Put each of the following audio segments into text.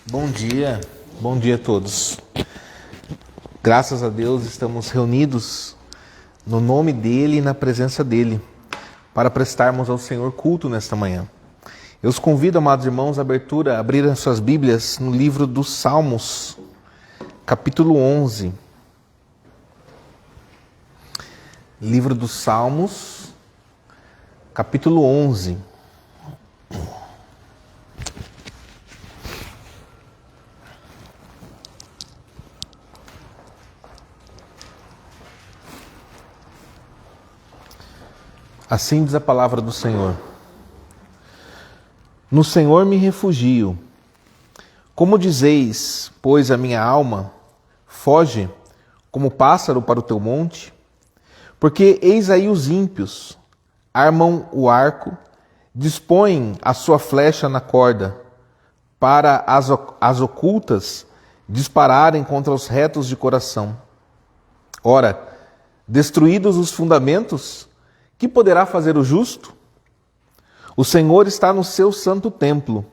Bom dia a todos. Graças a Deus estamos reunidos no nome dEle e na presença dEle para prestarmos ao Senhor culto nesta manhã. Eu os convido, amados irmãos, a abrirem suas Bíblias no livro dos Salmos, capítulo 11. Livro dos Salmos, capítulo 11. Assim diz a palavra do Senhor. No Senhor me refugio. Como dizeis, pois, a minha alma, foge como pássaro para o teu monte? Porque eis aí os ímpios, armam o arco, dispõem a sua flecha na corda, para as ocultas dispararem contra os retos de coração. Ora, destruídos os fundamentos, que poderá fazer o justo? O Senhor está no seu santo templo.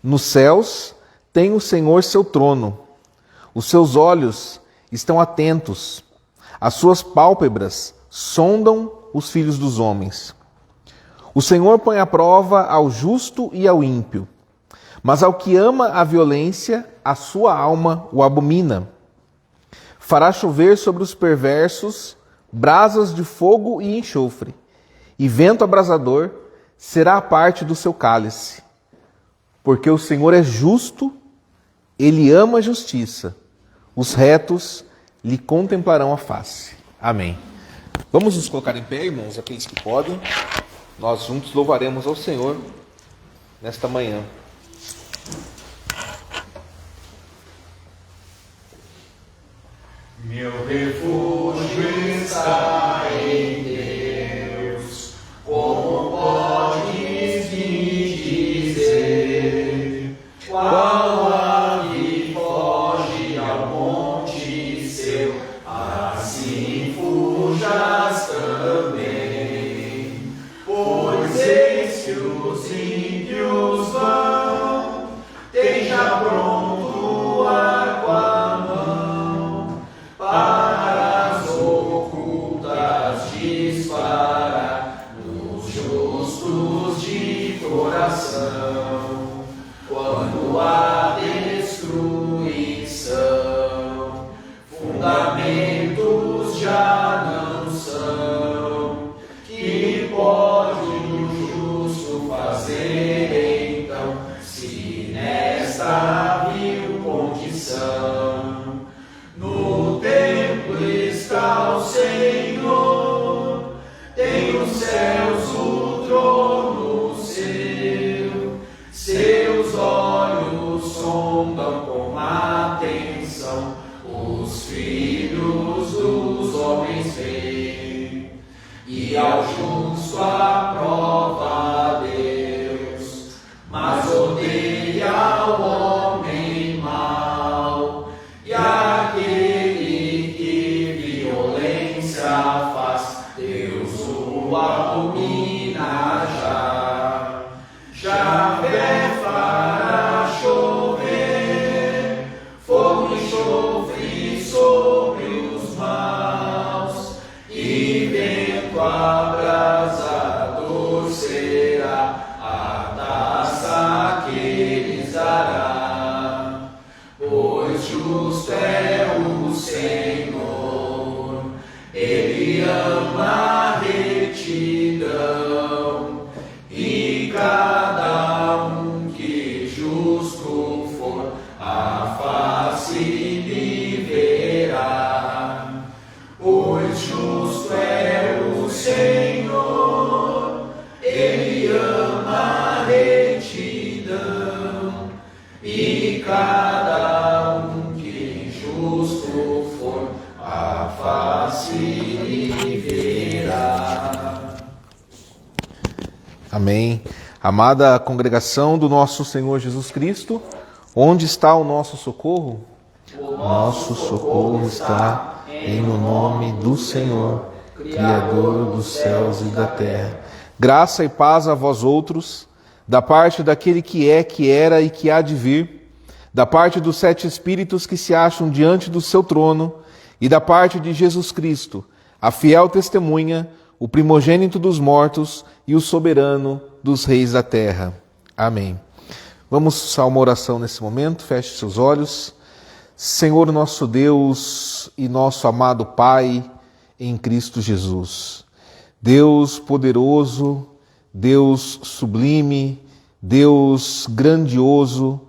Nos céus tem o Senhor seu trono. Os seus olhos estão atentos. As suas pálpebras sondam os filhos dos homens. O Senhor põe à prova ao justo e ao ímpio. Mas ao que ama a violência, a sua alma o abomina. Fará chover sobre os perversos brasas de fogo e enxofre, e vento abrasador será a parte do seu cálice. Porque o Senhor é justo, Ele ama a justiça, os retos lhe contemplarão a face. Amém. Vamos nos colocar em pé, irmãos, aqueles que podem. Nós juntos louvaremos ao Senhor nesta manhã. Meu refúgio está em Deus, como podes me dizer? Qual ave foge ao monte seu, assim fujas também. Pois eis que os ímpios vão, tem já pronto arco à mão, para as ocultas disparar nos justos de coração. Quando há destruição, fundamentos já não são. Que pode o justo fazer então, se nesta vil condição? No templo está o Senhor, tem os céus o trono seu. Seus olhos sondam com atenção, os filhos dos homens veem. E ao justo aprova Deus, mas odeia ao homem mau. E aquele que violência faz, Deus o abomina já. Javé fará chover fogo e enxofre sobre os maus, e vento abrasador será a taça que eles dará. Pois justo é o Senhor, Ele ama a retidão, e cada um que justo for, a face lhe verá. Pois justo é o Senhor, Ele ama a retidão, e cada um que justo for, a face lhe verá. Amém. Amada congregação do nosso Senhor Jesus Cristo, onde está o nosso socorro? O nosso socorro está no nome do Senhor, Criador dos céus e da terra. Graça e paz a vós outros, da parte daquele que é, que era e que há de vir, da parte dos 7 Espíritos que se acham diante do seu trono, e da parte de Jesus Cristo, a fiel testemunha, o primogênito dos mortos e o soberano dos reis da terra. Amém. Vamos a uma oração nesse momento, feche seus olhos. Senhor nosso Deus e nosso amado Pai em Cristo Jesus, Deus poderoso, Deus sublime, Deus grandioso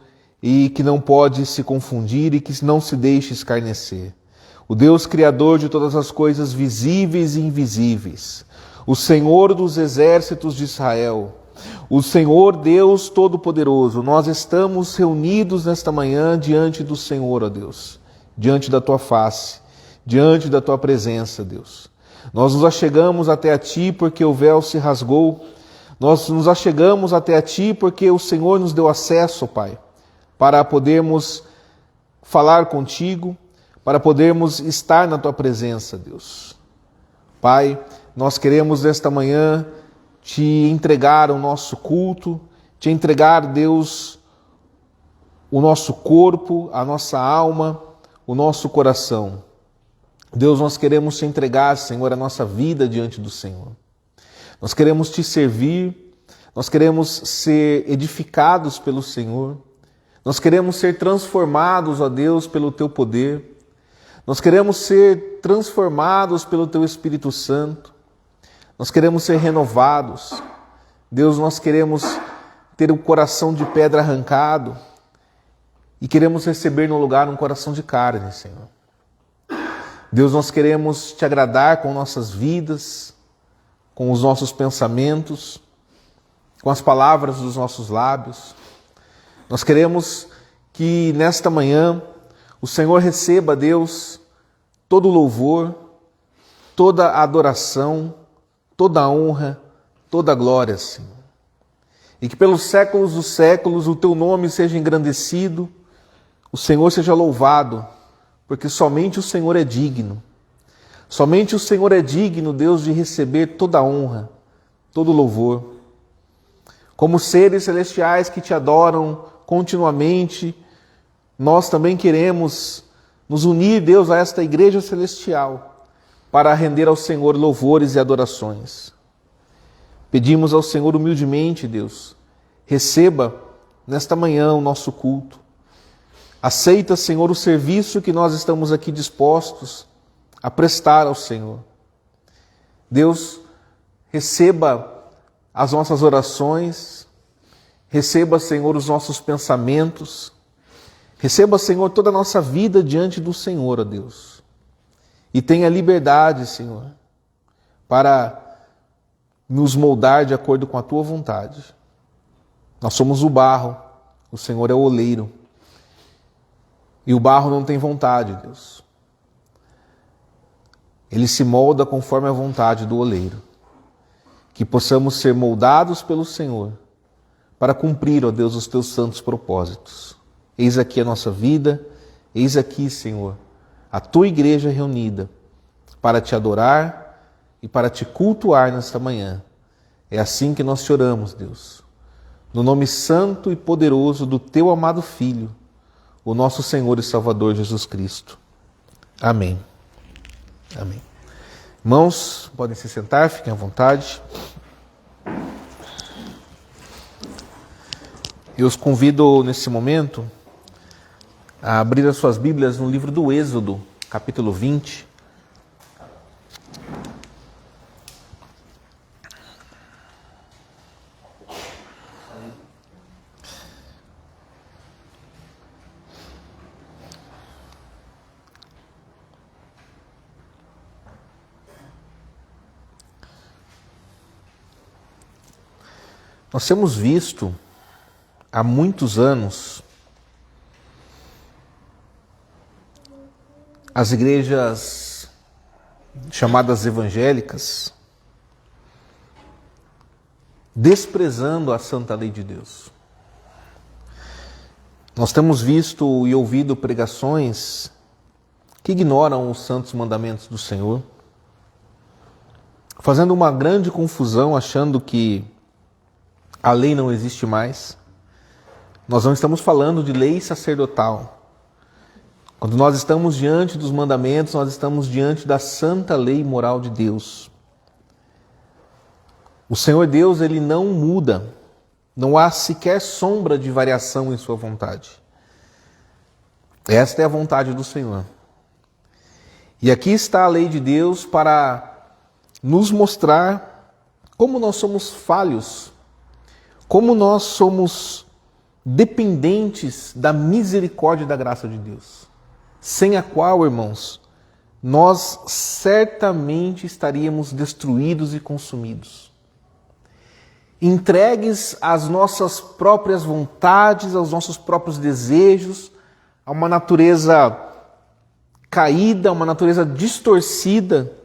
e que não pode se confundir e que não se deixe escarnecer. O Deus criador de todas as coisas visíveis e invisíveis, o Senhor dos exércitos de Israel, o Senhor Deus Todo-Poderoso, nós estamos reunidos nesta manhã diante do Senhor, ó Deus, diante da Tua face, diante da Tua presença, Deus. Nós nos achegamos até a Ti porque o véu se rasgou, nós nos achegamos até a Ti porque o Senhor nos deu acesso, Pai, para podermos falar contigo, para podermos estar na Tua presença, Deus. Pai, nós queremos nesta manhã Te entregar o nosso culto, Te entregar, Deus, o nosso corpo, a nossa alma, o nosso coração. Deus, nós queremos Te entregar, Senhor, a nossa vida diante do Senhor. Nós queremos Te servir, nós queremos ser edificados pelo Senhor, nós queremos ser transformados, ó Deus, pelo Teu poder. Nós queremos ser transformados pelo Teu Espírito Santo. Nós queremos ser renovados. Deus, nós queremos ter um coração de pedra arrancado e queremos receber no lugar um coração de carne, Senhor. Deus, nós queremos Te agradar com nossas vidas, com os nossos pensamentos, com as palavras dos nossos lábios. Nós queremos que nesta manhã o Senhor receba, Deus, todo o louvor, toda a adoração, toda a honra, toda a glória, Senhor. E que pelos séculos dos séculos o Teu nome seja engrandecido, o Senhor seja louvado, porque somente o Senhor é digno. Somente o Senhor é digno, Deus, de receber toda a honra, todo o louvor. Como seres celestiais que Te adoram continuamente, nós também queremos nos unir, Deus, a esta igreja celestial para render ao Senhor louvores e adorações. Pedimos ao Senhor humildemente, Deus, receba nesta manhã o nosso culto. Aceita, Senhor, o serviço que nós estamos aqui dispostos a prestar ao Senhor. Deus, receba as nossas orações, receba, Senhor, os nossos pensamentos, receba, Senhor, toda a nossa vida diante do Senhor, ó Deus. E tenha liberdade, Senhor, para nos moldar de acordo com a Tua vontade. Nós somos o barro, o Senhor é o oleiro. E o barro não tem vontade, Deus. Ele se molda conforme a vontade do oleiro. Que possamos ser moldados pelo Senhor para cumprir, ó Deus, os Teus santos propósitos. Eis aqui a nossa vida, eis aqui, Senhor, a Tua igreja reunida para Te adorar e para Te cultuar nesta manhã. É assim que nós te oramos, Deus. No nome santo e poderoso do Teu amado Filho, o nosso Senhor e Salvador Jesus Cristo. Amém. Amém. Irmãos, podem se sentar, fiquem à vontade. Eu os convido nesse momento a abrir as suas Bíblias no livro do Êxodo, capítulo 20. Nós temos visto há muitos anos as igrejas chamadas evangélicas desprezando a santa lei de Deus. Nós temos visto e ouvido pregações que ignoram os santos mandamentos do Senhor, fazendo uma grande confusão, achando que a lei não existe mais. Nós não estamos falando de lei sacerdotal. Quando nós estamos diante dos mandamentos, nós estamos diante da santa lei moral de Deus. O Senhor Deus, Ele não muda. Não há sequer sombra de variação em sua vontade. Esta é a vontade do Senhor. E aqui está a lei de Deus para nos mostrar como nós somos falhos, como nós somos dependentes da misericórdia e da graça de Deus, sem a qual, irmãos, nós certamente estaríamos destruídos e consumidos. Entregues às nossas próprias vontades, aos nossos próprios desejos, a uma natureza caída, uma natureza distorcida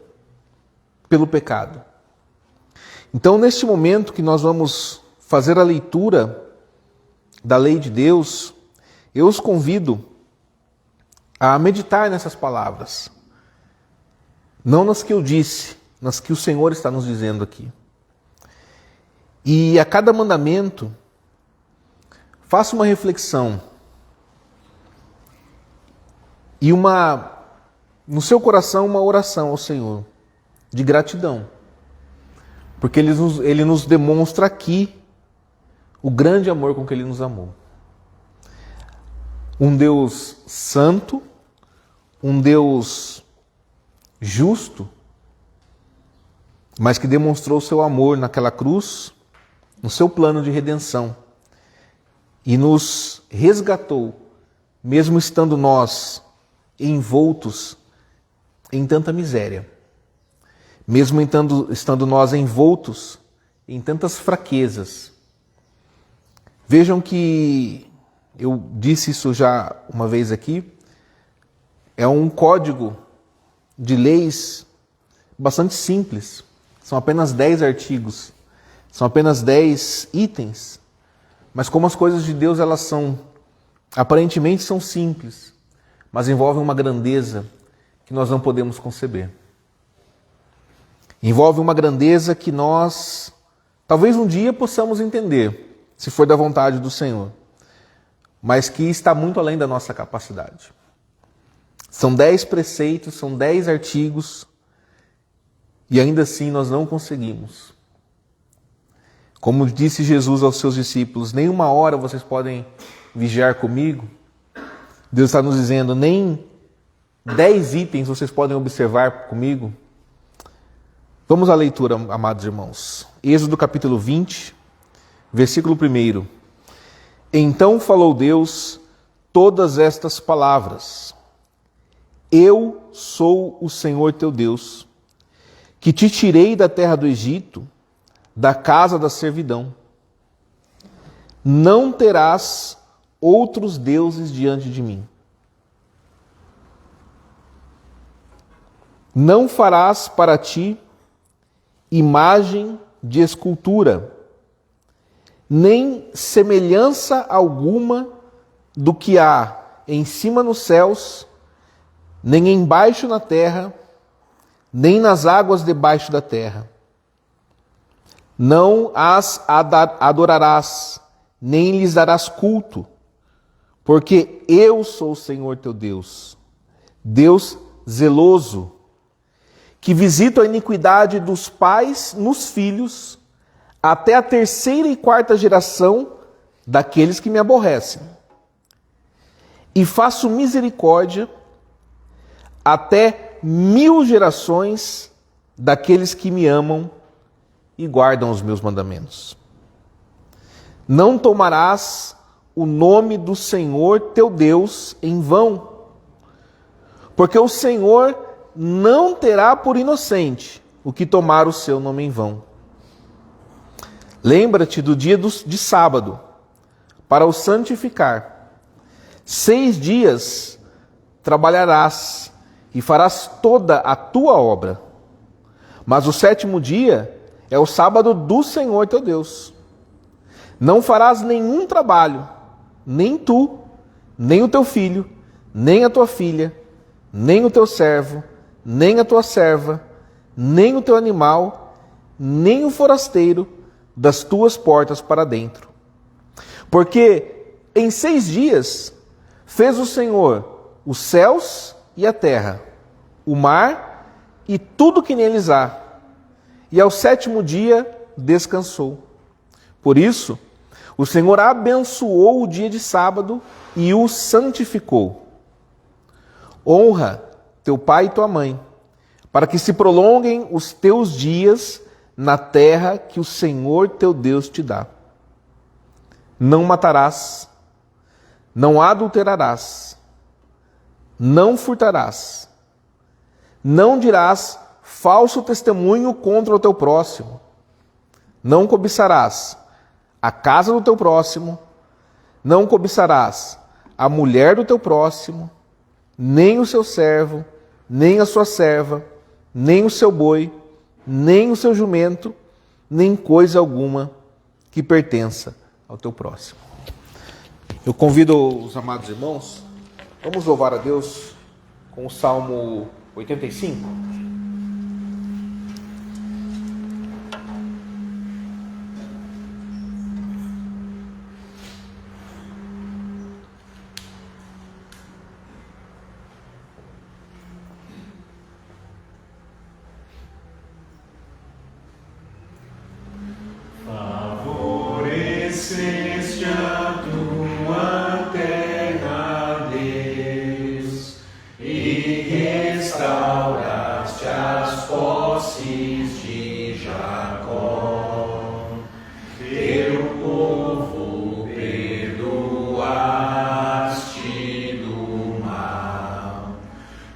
pelo pecado. Então, neste momento que nós vamos fazer a leitura da lei de Deus, eu os convido a meditar nessas palavras. Não nas que eu disse, nas que o Senhor está nos dizendo aqui. E a cada mandamento, faça uma reflexão e no seu coração uma oração ao Senhor de gratidão. Porque Ele nos demonstra aqui o grande amor com que Ele nos amou. Um Deus santo, um Deus justo, mas que demonstrou seu amor naquela cruz, no seu plano de redenção, e nos resgatou, mesmo estando nós envoltos em tanta miséria, mesmo estando nós envoltos em tantas fraquezas. Vejam que eu disse isso já uma vez aqui, é um código de leis bastante simples, são apenas 10 artigos, são apenas 10 itens, mas como as coisas de Deus aparentemente são simples, mas envolvem uma grandeza que nós não podemos conceber. Envolve uma grandeza que nós, talvez um dia possamos entender, se for da vontade do Senhor, mas que está muito além da nossa capacidade. São 10 preceitos, são 10 artigos, e ainda assim nós não conseguimos. Como disse Jesus aos seus discípulos, nem uma hora vocês podem vigiar comigo. Deus está nos dizendo, nem 10 itens vocês podem observar comigo. Vamos à leitura, amados irmãos. Êxodo capítulo 20, versículo 1. Então falou Deus todas estas palavras. Eu sou o Senhor teu Deus, que te tirei da terra do Egito, da casa da servidão. Não terás outros deuses diante de mim. Não farás para ti imagem de escultura, nem semelhança alguma do que há em cima nos céus, nem embaixo na terra, nem nas águas debaixo da terra. Não as adorarás, nem lhes darás culto, porque eu sou o Senhor teu Deus, Deus zeloso, que visito a iniquidade dos pais nos filhos, até a 3ª e 4ª geração daqueles que me aborrecem. E faço misericórdia até 1000 gerações daqueles que me amam e guardam os meus mandamentos. Não tomarás o nome do Senhor teu Deus em vão, porque o Senhor não terá por inocente o que tomar o seu nome em vão. Lembra-te do dia de sábado, para o santificar. 6 dias trabalharás e farás toda a tua obra. Mas o 7º dia é o sábado do Senhor teu Deus. Não farás nenhum trabalho, nem tu, nem o teu filho, nem a tua filha, nem o teu servo, nem a tua serva, nem o teu animal, nem o forasteiro, das tuas portas para dentro. Porque em 6 dias fez o Senhor os céus e a terra, o mar e tudo que neles há, e ao 7º dia descansou. Por isso, o Senhor abençoou o dia de sábado e o santificou. Honra teu pai e tua mãe, para que se prolonguem os teus dias na terra que o Senhor teu Deus te dá. Não matarás, não adulterarás, não furtarás, não dirás falso testemunho contra o teu próximo, não cobiçarás a casa do teu próximo, não cobiçarás a mulher do teu próximo, nem o seu servo, nem a sua serva, nem o seu boi, nem o seu jumento, nem coisa alguma que pertença ao teu próximo. Eu convido os amados irmãos, vamos louvar a Deus com o Salmo 85. Favoreceste a tua terra, Deus, e restauraste as posses de Jacó. Teu povo perdoaste do mal,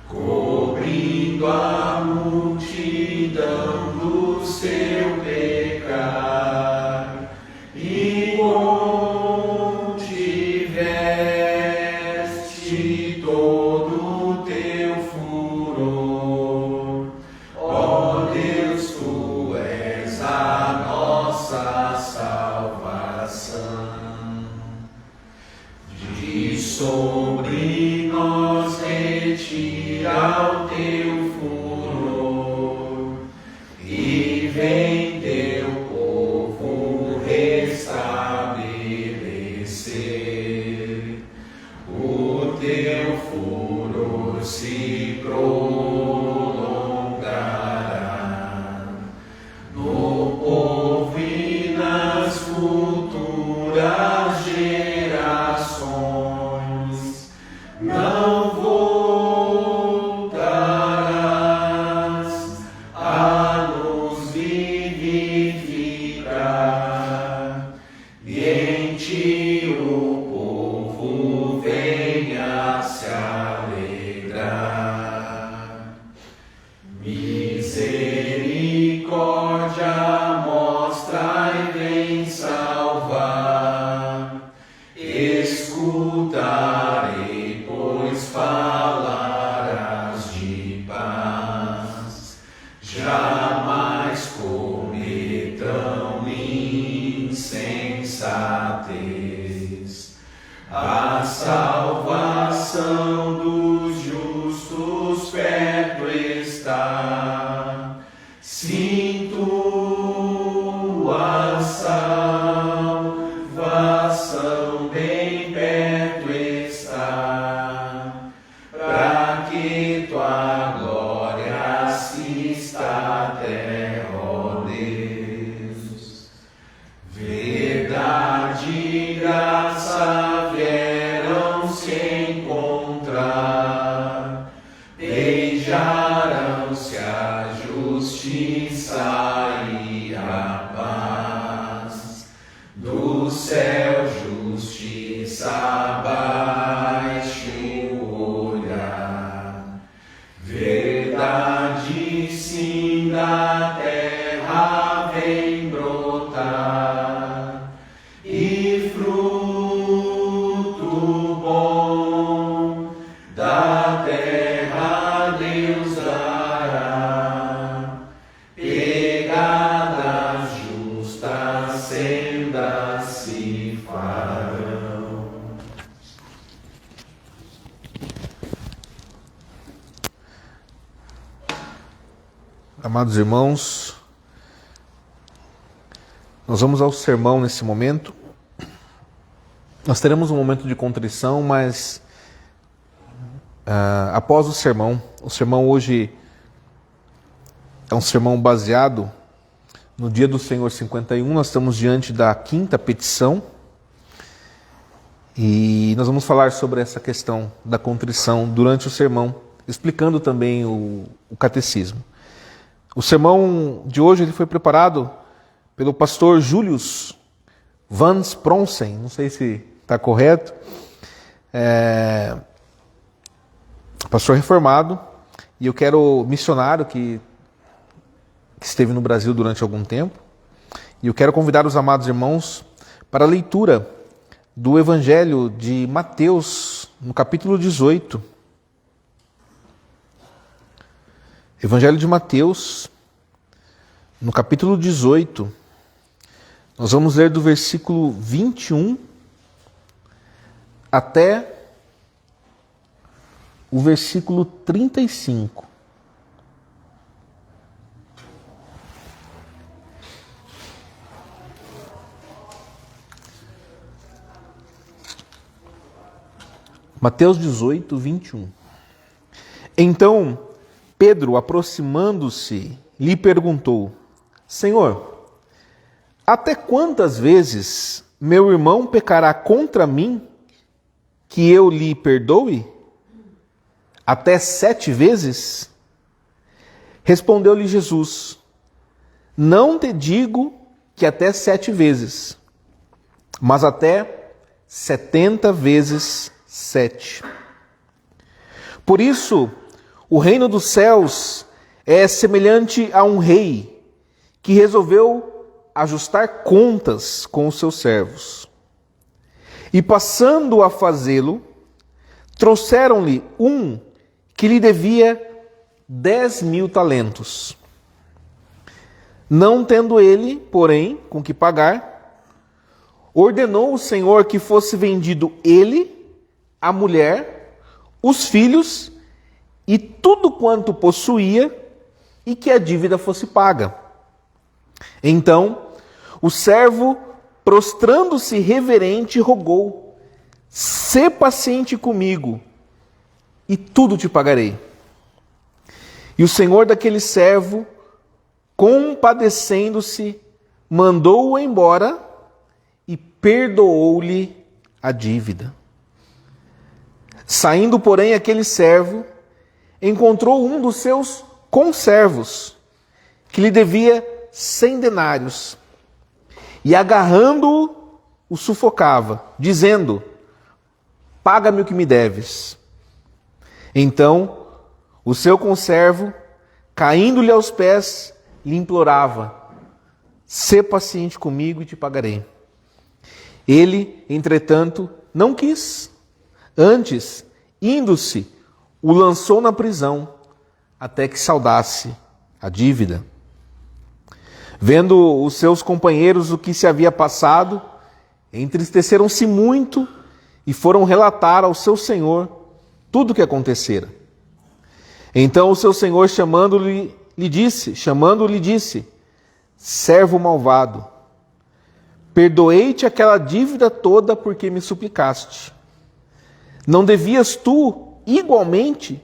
cobrindo a multidão do seu pecar, e contiveste todo o teu furor. Ó Deus, tu és a nossa salvação. De sobre nós retira o teu furor, e vem teu povo restabelecer. O teu furor se prolongará no povo e nas futuras gerações. Não voltarás a nos vivificar, e em ti o povo venha se alegrar. Misericórdia mostra e vem salvar. Escutarei, pois falarás de paz. Jamais cometam insensatez. A salvação dos justos perto está. Sim, tua salvação bem perto está, para que tua glória assista a terra, ó Deus. Verdade e graça vieram se encontrar, beijaram-se a justiça e a paz. Do céu justiça abaixo olhar. Verdade sim da terra vem brotar, e fruto bom da terra Deus dará. Pegadas justas sendas se farão. Amados irmãos, Nós vamos ao sermão nesse momento. Nós teremos um momento de contrição, mas após o sermão hoje é um sermão baseado no Dia do Senhor 51, nós estamos diante da quinta petição e nós vamos falar sobre essa questão da contrição durante o sermão, explicando também o catecismo. O sermão de hoje ele foi preparado pelo pastor Julius Van Spronsen, não sei se está correto, pastor reformado, e eu quero missionário que esteve no Brasil durante algum tempo, e eu quero convidar os amados irmãos para a leitura do Evangelho de Mateus, no capítulo 18. Evangelho de Mateus, no capítulo 18, nós vamos ler do versículo 21 até o versículo 35. Mateus 18, 21. Então, Pedro, aproximando-se, lhe perguntou: Senhor, até quantas vezes meu irmão pecará contra mim, que eu lhe perdoe? Até 7 vezes? Respondeu-lhe Jesus: Não te digo que até 7 vezes, mas até 70 vezes 7. Por isso, o reino dos céus é semelhante a um rei que resolveu ajustar contas com os seus servos. E passando a fazê-lo, trouxeram-lhe um que lhe devia 10.000 talentos. Não tendo ele, porém, com que pagar, ordenou o Senhor que fosse vendido ele, a mulher, os filhos e tudo quanto possuía, e que a dívida fosse paga. Então, o servo, prostrando-se reverente, rogou: Sê paciente comigo, e tudo te pagarei. E o senhor daquele servo, compadecendo-se, mandou-o embora e perdoou-lhe a dívida. Saindo, porém, aquele servo encontrou um dos seus conservos, que lhe devia 100 denários, e agarrando-o, o sufocava, dizendo: Paga-me o que me deves. Então, o seu conservo, caindo-lhe aos pés, lhe implorava: Sê paciente comigo e te pagarei. Ele, entretanto, não quis. Antes, indo-se, o lançou na prisão, até que saudasse a dívida. Vendo os seus companheiros o que se havia passado, entristeceram-se muito e foram relatar ao seu senhor tudo o que acontecera. Então o seu senhor, chamando-lhe, disse: Servo malvado, perdoei-te aquela dívida toda porque me suplicaste. Não devias tu, igualmente,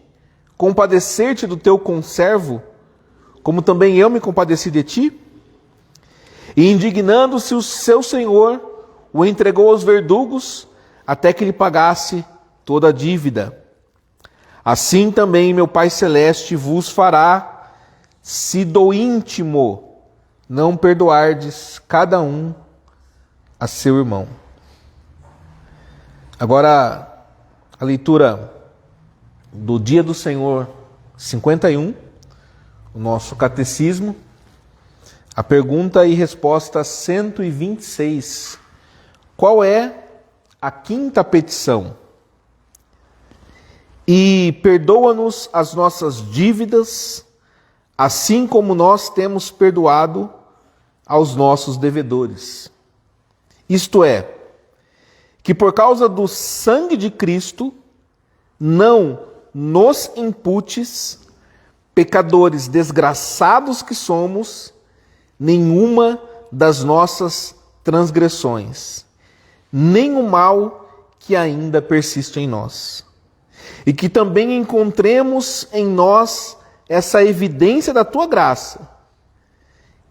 compadecer-te do teu conservo, como também eu me compadeci de ti? E indignando-se o seu senhor, o entregou aos verdugos, até que lhe pagasse toda a dívida. Assim também meu Pai Celeste vos fará, se do íntimo não perdoardes cada um a seu irmão. Agora, a leitura do Dia do Senhor 51, o nosso catecismo, a pergunta e resposta 126. Qual é a quinta petição? E perdoa-nos as nossas dívidas, assim como nós temos perdoado aos nossos devedores. Isto é, que por causa do sangue de Cristo, não nos imputes, pecadores desgraçados que somos, nenhuma das nossas transgressões, nem o mal que ainda persiste em nós. E que também encontremos em nós essa evidência da tua graça,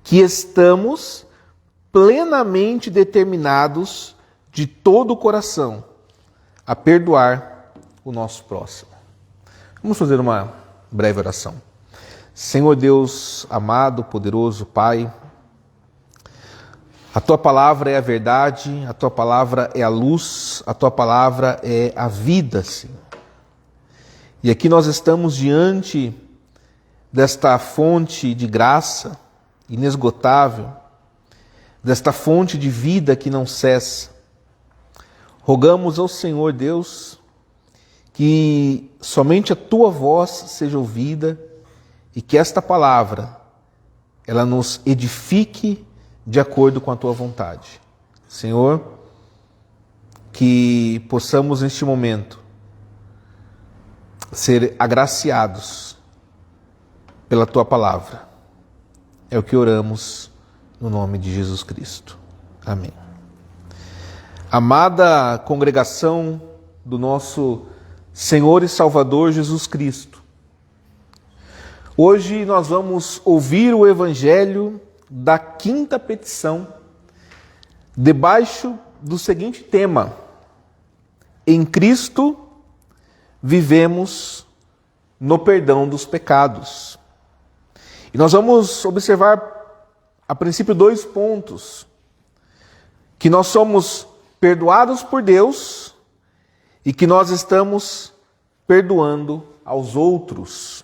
que estamos plenamente determinados de todo o coração a perdoar o nosso próximo. Vamos fazer uma breve oração. Senhor Deus amado, poderoso Pai, a tua palavra é a verdade, a tua palavra é a luz, a tua palavra é a vida, Senhor. E aqui nós estamos diante desta fonte de graça inesgotável, desta fonte de vida que não cessa. Rogamos ao Senhor Deus que somente a tua voz seja ouvida e que esta palavra ela nos edifique de acordo com a tua vontade. Senhor, que possamos neste momento ser agraciados pela tua palavra. É o que oramos no nome de Jesus Cristo. Amém. Amada congregação do nosso Senhor e Salvador Jesus Cristo, hoje nós vamos ouvir o Evangelho da quinta petição, debaixo do seguinte tema: em Cristo vivemos no perdão dos pecados. E nós vamos observar, a princípio, 2 pontos: que nós somos perdoados por Deus e que nós estamos perdoando aos outros.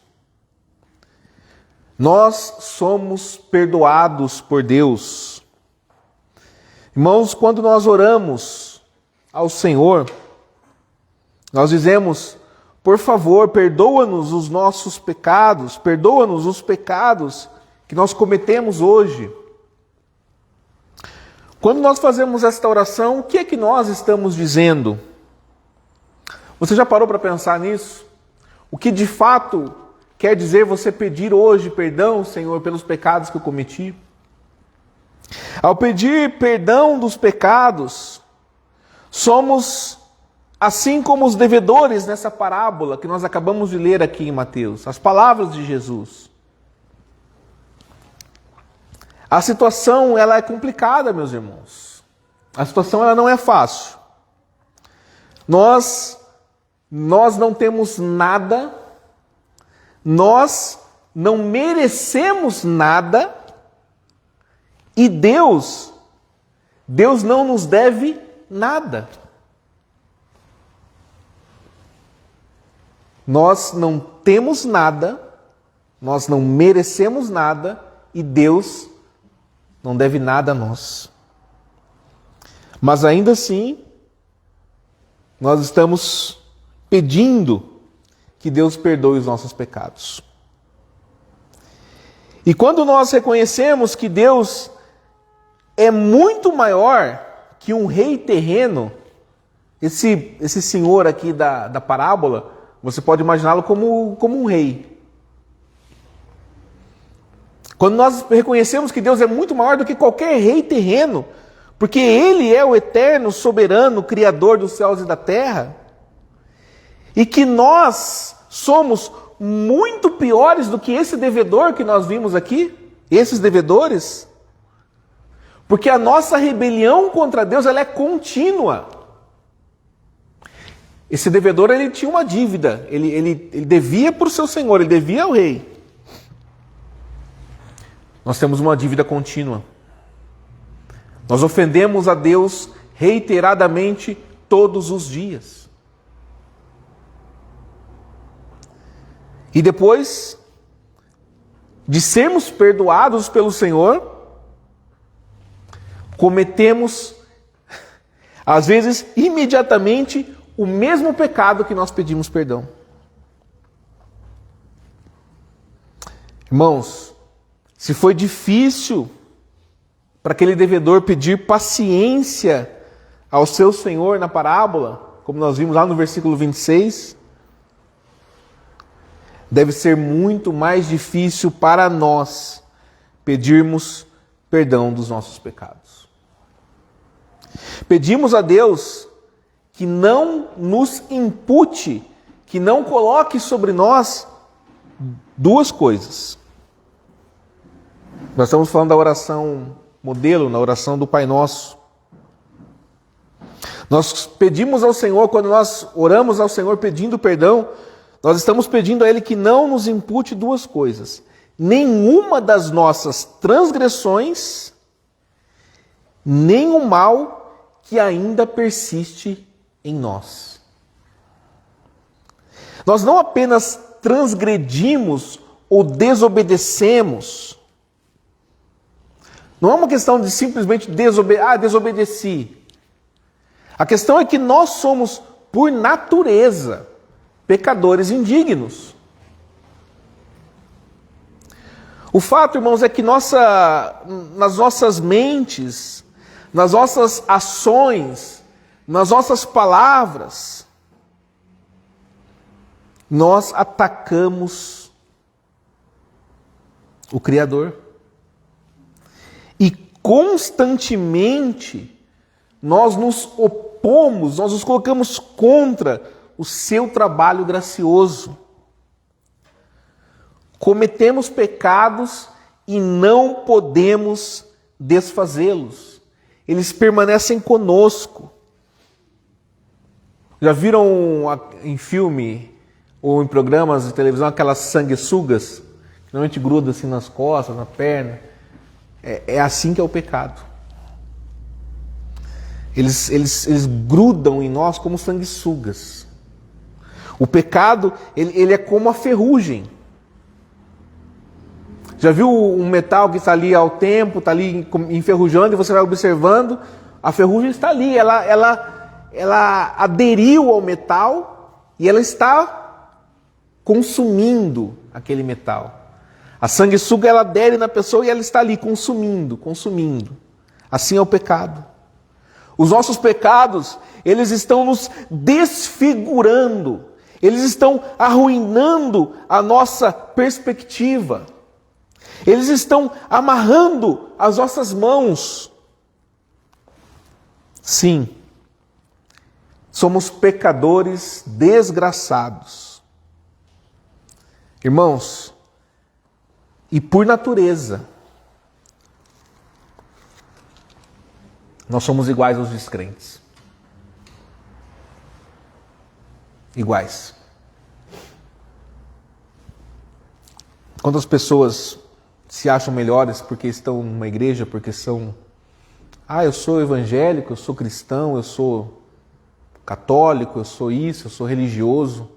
Nós somos perdoados por Deus. Irmãos, quando nós oramos ao Senhor, nós dizemos: por favor, perdoa-nos os nossos pecados, perdoa-nos os pecados que nós cometemos hoje. Quando nós fazemos esta oração, o que é que nós estamos dizendo? Você já parou para pensar nisso? O que de fato quer dizer você pedir hoje perdão, Senhor, pelos pecados que eu cometi? Ao pedir perdão dos pecados, somos assim como os devedores nessa parábola que nós acabamos de ler aqui em Mateus, as palavras de Jesus. A situação ela é complicada, meus irmãos. A situação ela não é fácil. Nós não temos nada, nós não merecemos nada e Deus não nos deve nada. Nós não temos nada, nós não merecemos nada e Deus não deve nada a nós. Mas ainda assim, nós estamos pedindo que Deus perdoe os nossos pecados. E quando nós reconhecemos que Deus é muito maior que um rei terreno, esse senhor aqui da parábola, você pode imaginá-lo como um rei. Quando nós reconhecemos que Deus é muito maior do que qualquer rei terreno, porque Ele é o eterno, soberano, criador dos céus e da terra, e que nós somos muito piores do que esse devedor que nós vimos aqui, esses devedores, porque a nossa rebelião contra Deus ela é contínua. Esse devedor ele tinha uma dívida, ele devia para o seu senhor, ele devia ao rei. Nós temos uma dívida contínua. Nós ofendemos a Deus reiteradamente todos os dias. E depois de sermos perdoados pelo Senhor, cometemos, às vezes, imediatamente, o mesmo pecado que nós pedimos perdão. Irmãos, se foi difícil para aquele devedor pedir paciência ao seu Senhor na parábola, como nós vimos lá no versículo 26, deve ser muito mais difícil para nós pedirmos perdão dos nossos pecados. Pedimos a Deus que não nos impute, que não coloque sobre nós duas coisas. Nós estamos falando da oração modelo, na oração do Pai Nosso. Nós pedimos ao Senhor, quando nós oramos ao Senhor pedindo perdão, nós estamos pedindo a Ele que não nos impute duas coisas. Nenhuma das nossas transgressões, nem o mal que ainda persiste em nós. Nós não apenas transgredimos ou desobedecemos. Não é uma questão de simplesmente desobedeci. A questão é que nós somos, por natureza, pecadores indignos. O fato, irmãos, é que nas nossas mentes, nas nossas ações, nas nossas palavras, nós atacamos o Criador. E constantemente nós nos opomos, nós nos colocamos contra o seu trabalho gracioso. Cometemos pecados e não podemos desfazê-los. Eles permanecem conosco. Já viram em filme ou em programas de televisão aquelas sanguessugas que normalmente grudam assim nas costas, na perna? É assim que é o pecado. Eles grudam em nós como sanguessugas. O pecado, ele é como a ferrugem. Já viu um metal que está ali ao tempo, está ali enferrujando, e você vai observando, a ferrugem está ali, ela aderiu ao metal e ela está consumindo aquele metal. A sanguessuga, ela adere na pessoa e ela está ali consumindo. Assim é o pecado. Os nossos pecados, eles estão nos desfigurando, eles estão arruinando a nossa perspectiva. Eles estão amarrando as nossas mãos. Sim, somos pecadores desgraçados. Irmãos, e por natureza, nós somos iguais aos descrentes. Iguais. Quantas pessoas se acham melhores porque estão numa igreja, porque são... eu sou evangélico, eu sou cristão, eu sou católico, eu sou isso, eu sou religioso.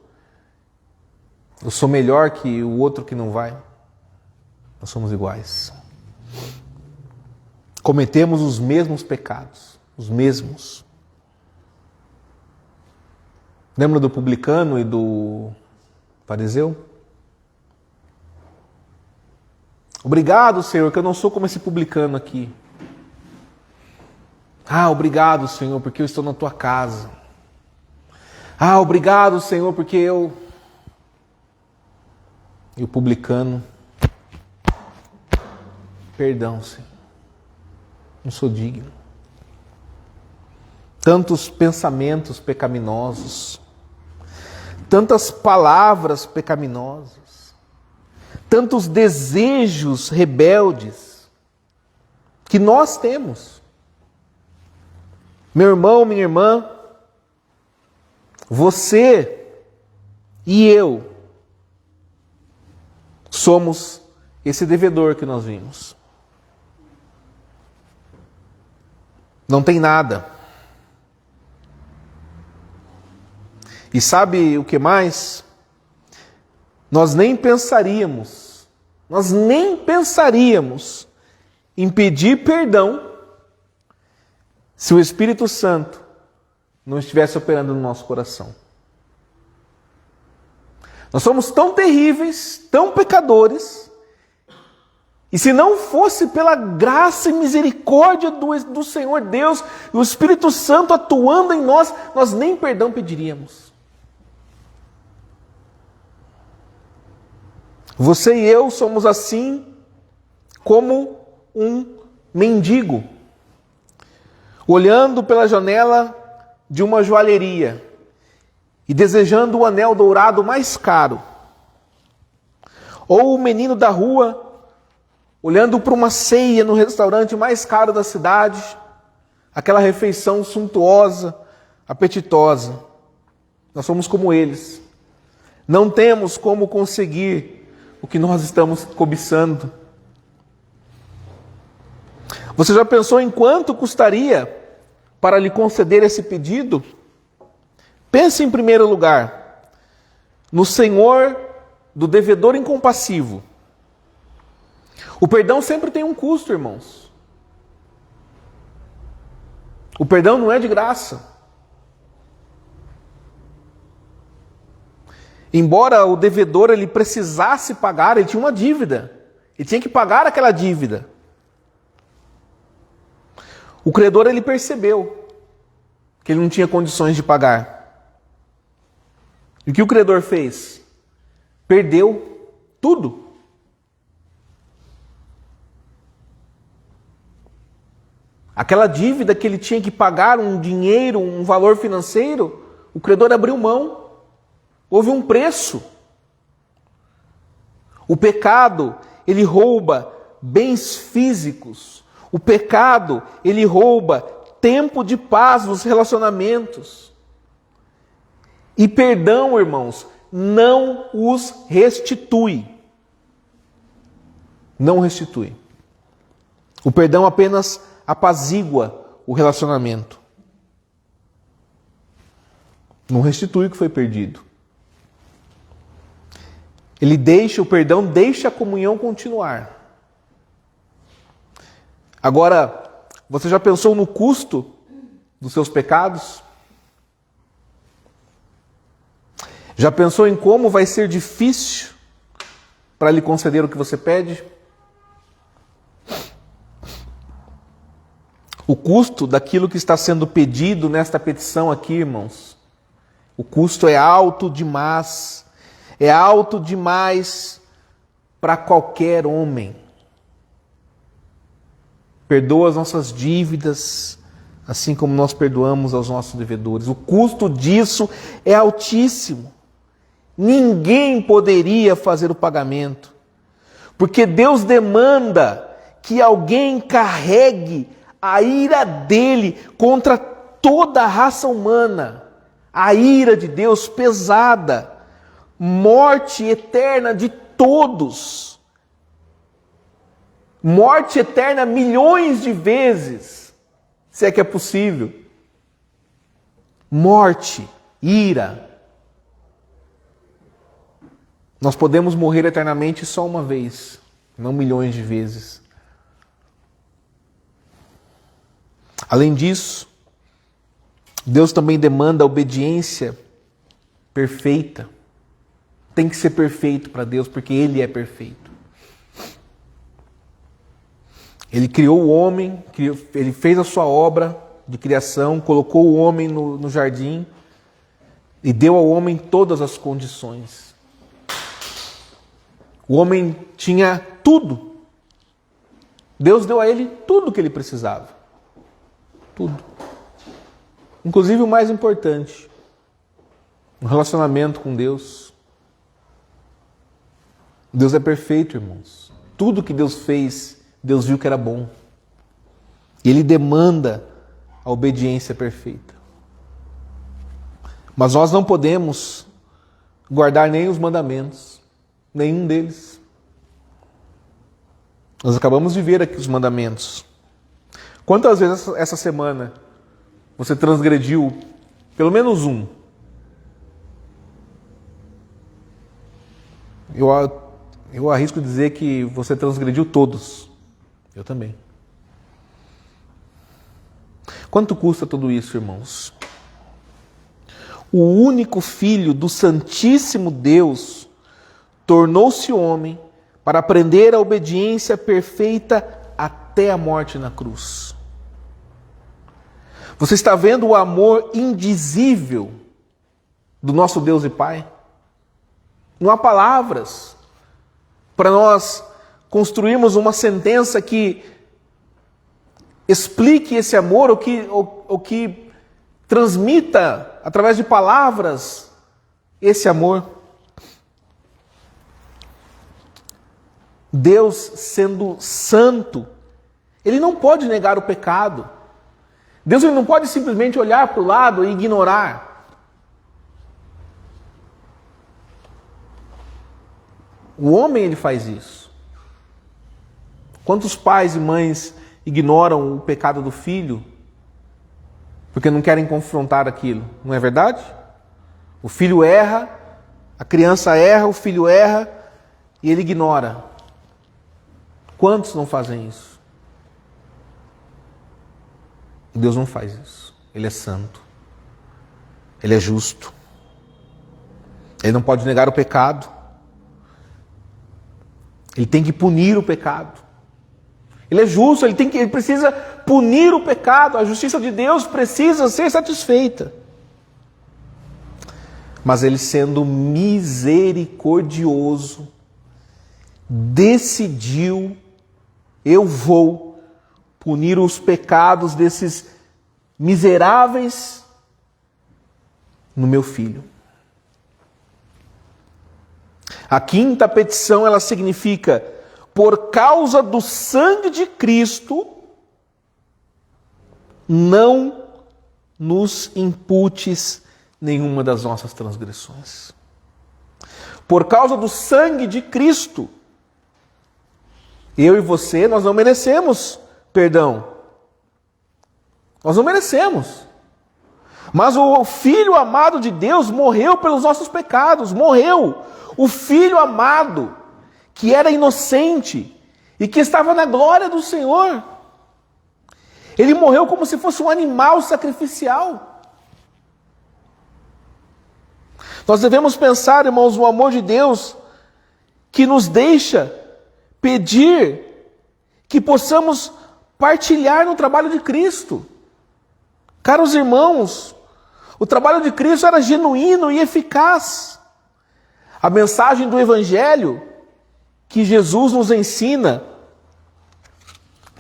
Eu sou melhor que o outro que não vai. Nós somos iguais. Cometemos os mesmos pecados, os mesmos. Lembra do publicano e do fariseu? Obrigado, Senhor, que eu não sou como esse publicano aqui. Obrigado, Senhor, porque eu estou na tua casa. Obrigado, Senhor, porque eu... E o publicano... Perdão, Senhor. Não sou digno. Tantos pensamentos pecaminosos, tantas palavras pecaminosas, tantos desejos rebeldes que nós temos. Meu irmão, minha irmã, você e eu somos esse devedor que nós vimos. Não tem nada. E sabe o que mais? Nós nem pensaríamos em pedir perdão se o Espírito Santo não estivesse operando no nosso coração. Nós somos tão terríveis, tão pecadores, e se não fosse pela graça e misericórdia do Senhor Deus, o Espírito Santo atuando em nós, nós nem perdão pediríamos. Você e eu somos assim como um mendigo, olhando pela janela de uma joalheria e desejando o anel dourado mais caro. Ou o menino da rua, olhando para uma ceia no restaurante mais caro da cidade, aquela refeição suntuosa, apetitosa. Nós somos como eles. Não temos como conseguir o que nós estamos cobiçando. Você já pensou em quanto custaria para lhe conceder esse pedido? Pense em primeiro lugar no Senhor do devedor incompassivo. O perdão sempre tem um custo, irmãos. O perdão não é de graça. Embora o devedor ele precisasse pagar, ele tinha uma dívida. Ele tinha que pagar aquela dívida. O credor ele percebeu que ele não tinha condições de pagar. E o que o credor fez? Perdeu tudo. Aquela dívida que ele tinha que pagar, um dinheiro, um valor financeiro, o credor abriu mão. Houve um preço. O pecado, ele rouba bens físicos. O pecado, ele rouba tempo de paz nos relacionamentos. E perdão, irmãos, não os restitui. Não restitui. O perdão apenas apazigua o relacionamento. Não restitui o que foi perdido. Ele deixa, o perdão deixa a comunhão continuar. Agora, você já pensou no custo dos seus pecados? Já pensou em como vai ser difícil para lhe conceder o que você pede? O custo daquilo que está sendo pedido nesta petição aqui, irmãos, o custo é alto demais. É alto demais para qualquer homem. Perdoa as nossas dívidas, assim como nós perdoamos aos nossos devedores. O custo disso é altíssimo. Ninguém poderia fazer o pagamento, porque Deus demanda que alguém carregue a ira dele contra toda a raça humana. A ira de Deus pesada. Morte eterna de todos. Morte eterna milhões de vezes, se é que é possível. Morte, ira. Nós podemos morrer eternamente só uma vez, não milhões de vezes. Além disso, Deus também demanda a obediência perfeita. Tem que ser perfeito para Deus, porque Ele é perfeito. Ele criou o homem, Ele fez a sua obra de criação, colocou o homem no jardim e deu ao homem todas as condições. O homem tinha tudo. Deus deu a ele tudo o que ele precisava. Tudo. Inclusive o mais importante, um relacionamento com Deus. Deus é perfeito, irmãos. Tudo que Deus fez, Deus viu que era bom. E Ele demanda a obediência perfeita. Mas nós não podemos guardar nem os mandamentos, nenhum deles. Nós acabamos de ver aqui os mandamentos. Quantas vezes essa semana você transgrediu pelo menos um? Eu arrisco dizer que você transgrediu todos. Eu também. Quanto custa tudo isso, irmãos? O único Filho do Santíssimo Deus tornou-se homem para aprender a obediência perfeita até a morte na cruz. Você está vendo o amor indizível do nosso Deus e Pai? Não há palavras para nós construirmos uma sentença que explique esse amor, ou que transmita através de palavras esse amor. Deus, sendo santo, Ele não pode negar o pecado. Deus ele não pode simplesmente olhar para o lado e ignorar. O homem ele faz isso. Quantos pais e mães ignoram o pecado do filho porque não querem confrontar aquilo? Não é verdade? O filho erra, a criança erra, o filho erra e ele ignora. Quantos não fazem isso? Deus não faz isso. Ele é santo. Ele é justo. Ele não pode negar o pecado. Ele tem que punir o pecado. Ele é justo, ele precisa punir o pecado. A justiça de Deus precisa ser satisfeita. Mas ele, sendo misericordioso, decidiu: eu vou punir os pecados desses miseráveis no meu filho. A quinta petição, ela significa: por causa do sangue de Cristo, não nos imputes nenhuma das nossas transgressões. Por causa do sangue de Cristo, eu e você, nós não merecemos perdão. Nós não merecemos. Mas o Filho amado de Deus morreu pelos nossos pecados. Morreu. O Filho amado, que era inocente e que estava na glória do Senhor. Ele morreu como se fosse um animal sacrificial. Nós devemos pensar, irmãos, no amor de Deus que nos deixa pedir que possamos partilhar no trabalho de Cristo. Caros irmãos, o trabalho de Cristo era genuíno e eficaz. A mensagem do Evangelho que Jesus nos ensina,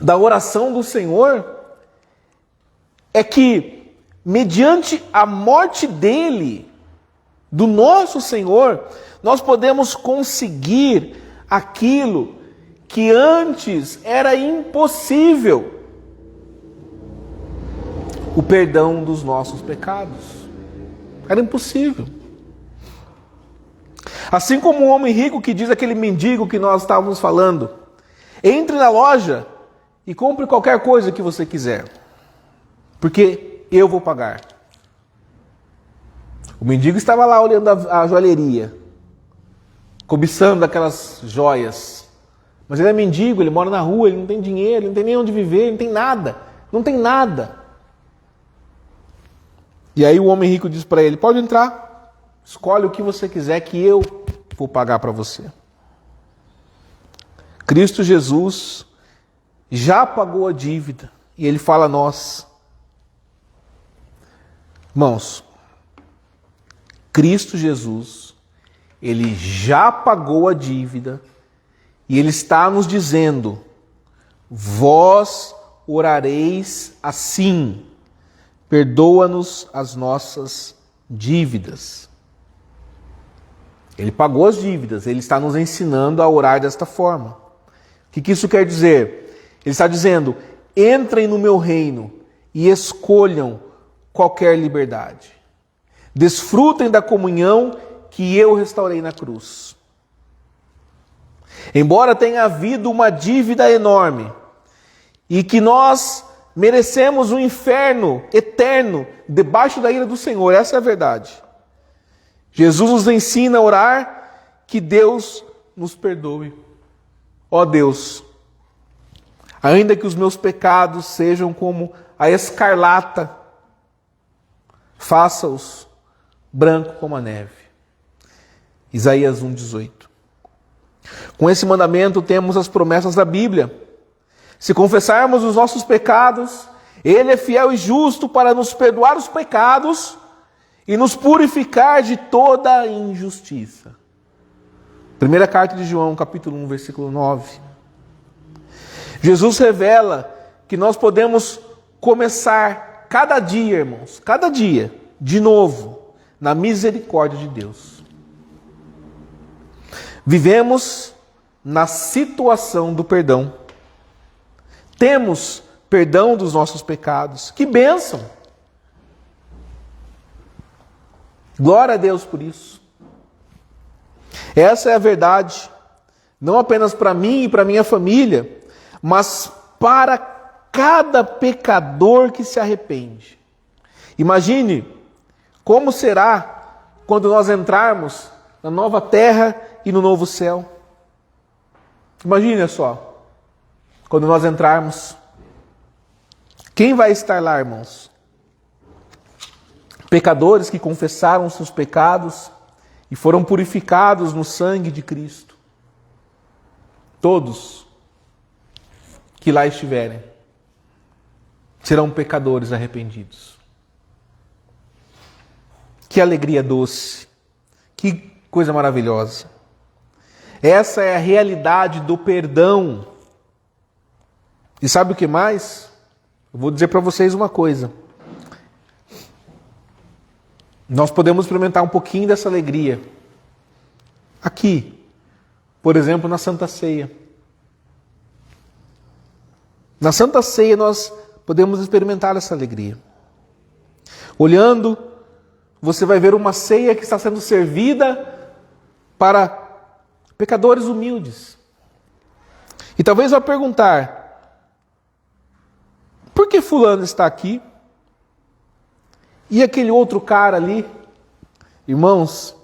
da oração do Senhor, é que, mediante a morte dele, do nosso Senhor, nós podemos conseguir aquilo que antes era impossível: o perdão dos nossos pecados. Era impossível. Assim como o homem rico que diz aquele mendigo que nós estávamos falando: entre na loja e compre qualquer coisa que você quiser, porque eu vou pagar. O mendigo estava lá olhando a joalheria, cobiçando aquelas joias. Mas ele é mendigo, ele mora na rua, ele não tem dinheiro, ele não tem nem onde viver, ele não tem nada. Não tem nada. E aí o homem rico diz para ele: pode entrar, escolhe o que você quiser que eu vou pagar para você. Cristo Jesus já pagou a dívida e ele fala a nós: irmãos, Cristo Jesus, ele já pagou a dívida e ele está nos dizendo: vós orareis assim: perdoa-nos as nossas dívidas. Ele pagou as dívidas, ele está nos ensinando a orar desta forma. O que isso quer dizer? Ele está dizendo: entrem no meu reino e escolham qualquer liberdade. Desfrutem da comunhão que eu restaurei na cruz. Embora tenha havido uma dívida enorme e que nós merecemos um inferno eterno debaixo da ira do Senhor, essa é a verdade. Jesus nos ensina a orar que Deus nos perdoe. Ó Deus, ainda que os meus pecados sejam como a escarlata, faça-os branco como a neve. Isaías 1,18. Com esse mandamento temos as promessas da Bíblia. Se confessarmos os nossos pecados, Ele é fiel e justo para nos perdoar os pecados e nos purificar de toda injustiça. Primeira carta de João, capítulo 1, versículo 9. Jesus revela que nós podemos começar cada dia, irmãos, cada dia, de novo, na misericórdia de Deus. Vivemos na situação do perdão. Temos perdão dos nossos pecados. Que bênção! Glória a Deus por isso. Essa é a verdade, não apenas para mim e para minha família, mas para cada pecador que se arrepende. Imagine como será quando nós entrarmos na nova terra e no novo céu. Imagine só, quando nós entrarmos, quem vai estar lá, irmãos? Pecadores que confessaram seus pecados e foram purificados no sangue de Cristo. Todos que lá estiverem serão pecadores arrependidos. Que alegria doce, que coisa maravilhosa. Essa é a realidade do perdão. E sabe o que mais? Eu vou dizer para vocês uma coisa. Nós podemos experimentar um pouquinho dessa alegria aqui, por exemplo, na Santa Ceia. Na Santa Ceia nós podemos experimentar essa alegria. Olhando, você vai ver uma ceia que está sendo servida para pecadores humildes. E talvez vá perguntar: por que fulano está aqui? E aquele outro cara ali? Irmãos,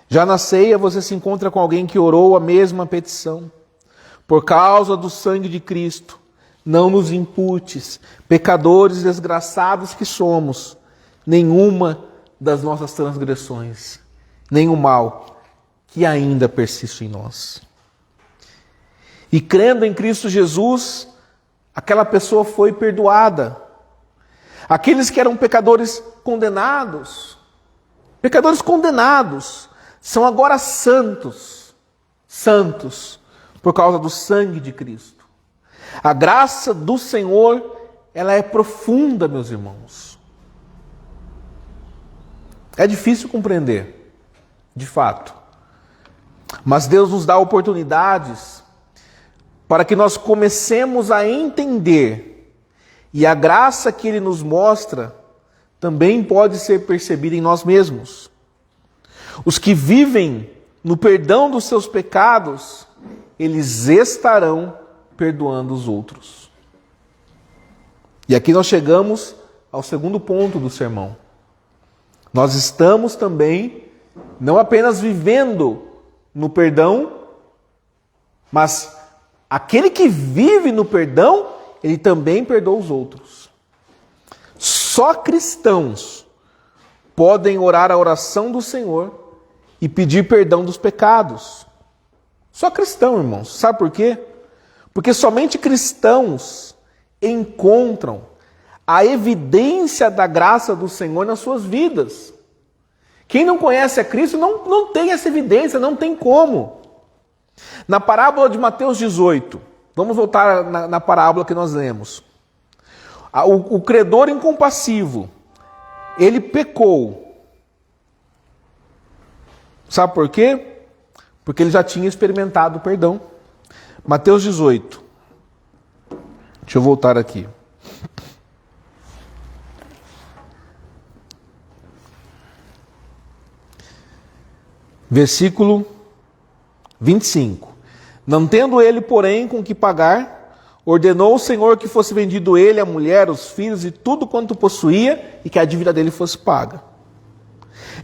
já na ceia você se encontra com alguém que orou a mesma petição. Por causa do sangue de Cristo, não nos imputes, pecadores desgraçados que somos, nenhuma das nossas transgressões, nem o mal que ainda persiste em nós. E crendo em Cristo Jesus, aquela pessoa foi perdoada. Aqueles que eram pecadores condenados, são agora santos, por causa do sangue de Cristo. A graça do Senhor, ela é profunda, meus irmãos. É difícil compreender, de fato. Mas Deus nos dá oportunidades para que nós comecemos a entender. E a graça que Ele nos mostra também pode ser percebida em nós mesmos. Os que vivem no perdão dos seus pecados, eles estarão perdoando os outros. E aqui nós chegamos ao segundo ponto do sermão. Nós estamos também não apenas vivendo no perdão, mas aquele que vive no perdão, ele também perdoa os outros. Só cristãos podem orar a oração do Senhor e pedir perdão dos pecados. Só cristão, irmãos. Sabe por quê? Porque somente cristãos encontram a evidência da graça do Senhor nas suas vidas. Quem não conhece a Cristo não tem essa evidência, não tem como. Na parábola de Mateus 18, vamos voltar na parábola que nós lemos. O credor incompassivo, ele pecou. Sabe por quê? Porque ele já tinha experimentado o perdão. Mateus 18. Deixa eu voltar aqui. Versículo 25. Não tendo ele, porém, com que pagar, ordenou o Senhor que fosse vendido ele, a mulher, os filhos e tudo quanto possuía, e que a dívida dele fosse paga.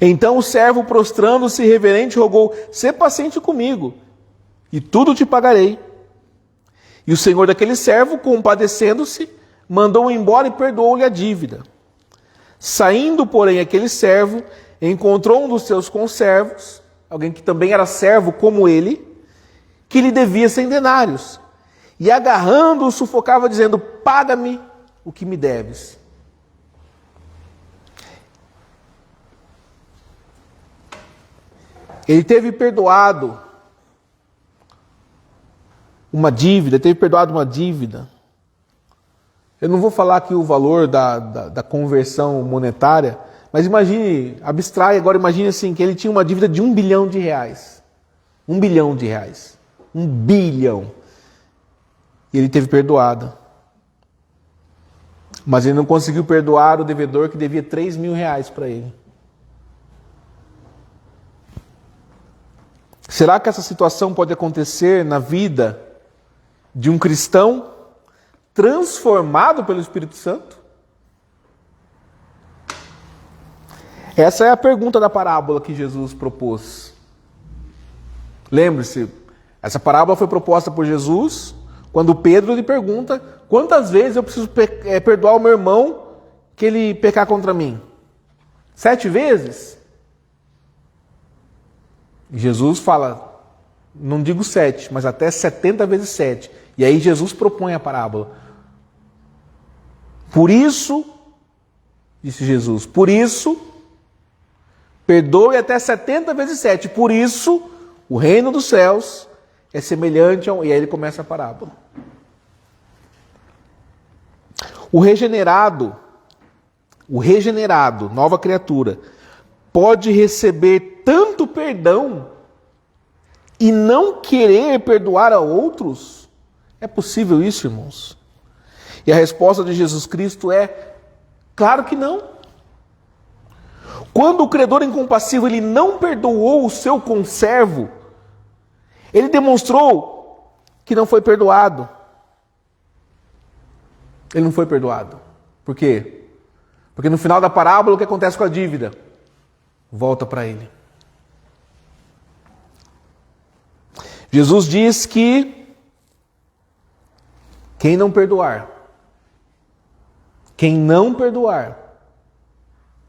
Então o servo, prostrando-se reverente, rogou: sê paciente comigo, e tudo te pagarei. E o senhor daquele servo, compadecendo-se, mandou-o embora e perdoou-lhe a dívida. Saindo, porém, aquele servo, encontrou um dos seus conservos, alguém que também era servo como ele, que lhe devia 100 denários. E agarrando-o, sufocava, dizendo: paga-me o que me deves. Ele teve perdoado uma dívida, Eu não vou falar aqui o valor da conversão monetária, mas imagine, abstrai agora, imagine assim, que ele tinha uma dívida de R$1 bilhão. R$1 bilhão. R$1 bilhão. E ele teve perdoado. Mas ele não conseguiu perdoar o devedor que devia R$3.000 para ele. Será que essa situação pode acontecer na vida de um cristão transformado pelo Espírito Santo? Essa é a pergunta da parábola que Jesus propôs. Lembre-se, essa parábola foi proposta por Jesus quando Pedro lhe pergunta: quantas vezes eu preciso perdoar o meu irmão que ele pecar contra mim? 7 vezes? E Jesus fala, não digo 7, mas até 70 vezes 7. E aí Jesus propõe a parábola. Por isso, disse Jesus, por isso, perdoe até 70 vezes 7. Por isso, o reino dos céus é semelhante ao... E aí ele começa a parábola. O regenerado, nova criatura, pode receber tanto perdão e não querer perdoar a outros? É possível isso, irmãos? E a resposta de Jesus Cristo é: claro que não. Quando o credor incompassivo ele não perdoou o seu conservo, ele demonstrou que não foi perdoado. Ele não foi perdoado. Por quê? Porque no final da parábola, o que acontece com a dívida? Volta para ele. Jesus diz que quem não perdoar,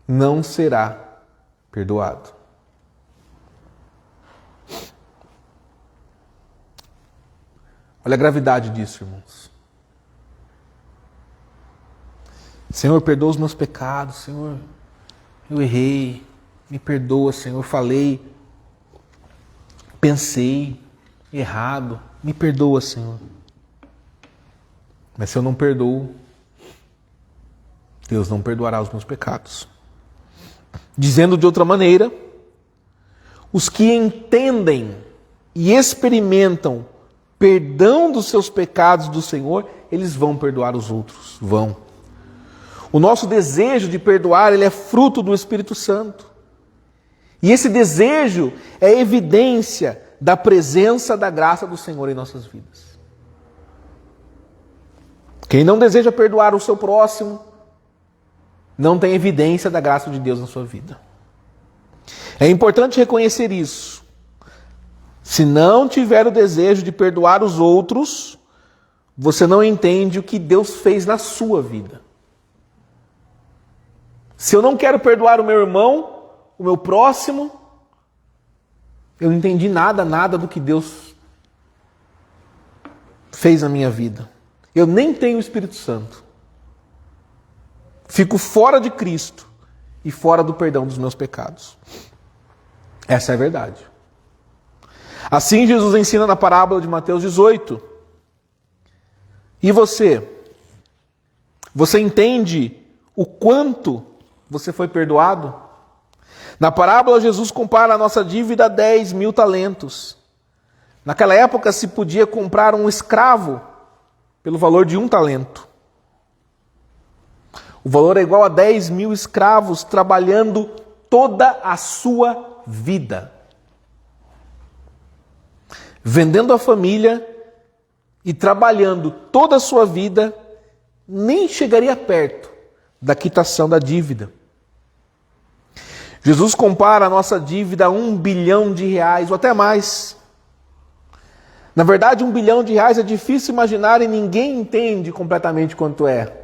não será perdoado. Olha a gravidade disso, irmãos. Senhor, perdoa os meus pecados, Senhor. Eu errei. Me perdoa, Senhor. Falei, pensei errado. Me perdoa, Senhor. Mas se eu não perdoo, Deus não perdoará os meus pecados. Dizendo de outra maneira, os que entendem e experimentam perdão dos seus pecados do Senhor, eles vão perdoar os outros. Vão. O nosso desejo de perdoar, ele é fruto do Espírito Santo. E esse desejo é evidência da presença da graça do Senhor em nossas vidas. Quem não deseja perdoar o seu próximo, não tem evidência da graça de Deus na sua vida. É importante reconhecer isso. Se não tiver o desejo de perdoar os outros, você não entende o que Deus fez na sua vida. Se eu não quero perdoar o meu irmão, o meu próximo, eu não entendi nada do que Deus fez na minha vida. Eu nem tenho o Espírito Santo. Fico fora de Cristo e fora do perdão dos meus pecados. Essa é a verdade. Assim Jesus ensina na parábola de Mateus 18. E você? Você entende o quanto você foi perdoado? Na parábola, Jesus compara a nossa dívida a 10.000 talentos. Naquela época se podia comprar um escravo pelo valor de 1 talento. O valor é igual a 10.000 escravos trabalhando toda a sua vida. Vendendo a família e trabalhando toda a sua vida, nem chegaria perto da quitação da dívida. Jesus compara a nossa dívida a R$1 bilhão ou até mais. Na verdade, R$1 bilhão é difícil imaginar e ninguém entende completamente quanto é.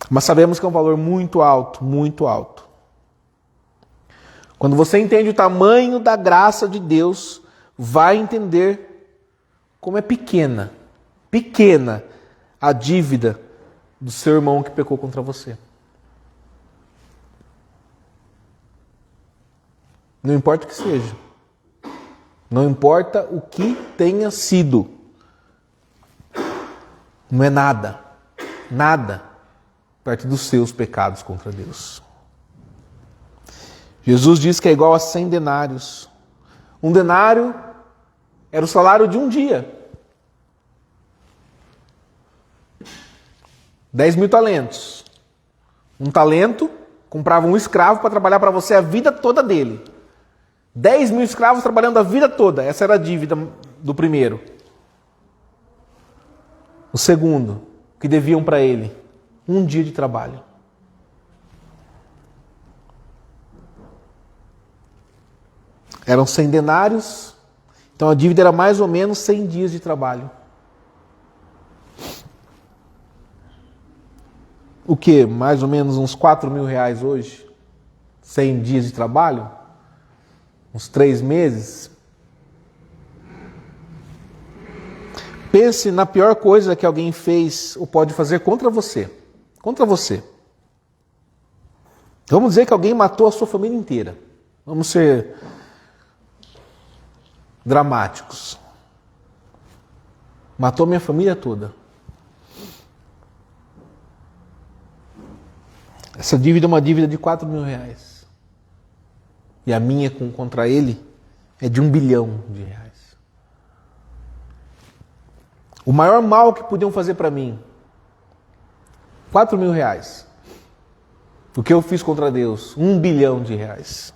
Mas sabemos que é um valor muito alto, muito alto. Quando você entende o tamanho da graça de Deus, vai entender como é pequena a dívida do seu irmão que pecou contra você. Não importa o que seja. Não importa o que tenha sido. Não é nada. Nada perto dos seus pecados contra Deus. Jesus diz que é igual a 100 denários. Um denário era o salário de um dia. 10.000 talentos. Um talento comprava um escravo para trabalhar para você a vida toda dele. 10.000 escravos trabalhando a vida toda. Essa era a dívida do primeiro. O segundo, que deviam para ele, um dia de trabalho. Eram 100 denários, então a dívida era mais ou menos 100 dias de trabalho. O que? Mais ou menos uns 4.000 reais hoje? 100 dias de trabalho? Uns 3 meses? Pense na pior coisa que alguém fez ou pode fazer contra você. Contra você. Vamos dizer que alguém matou a sua família inteira. Vamos ser dramáticos. Matou minha família toda. Essa dívida é uma dívida de 4.000 reais. E a minha contra ele é de 1 bilhão de reais. O maior mal que podiam fazer para mim, 4.000 reais. O que eu fiz contra Deus, 1 bilhão de reais.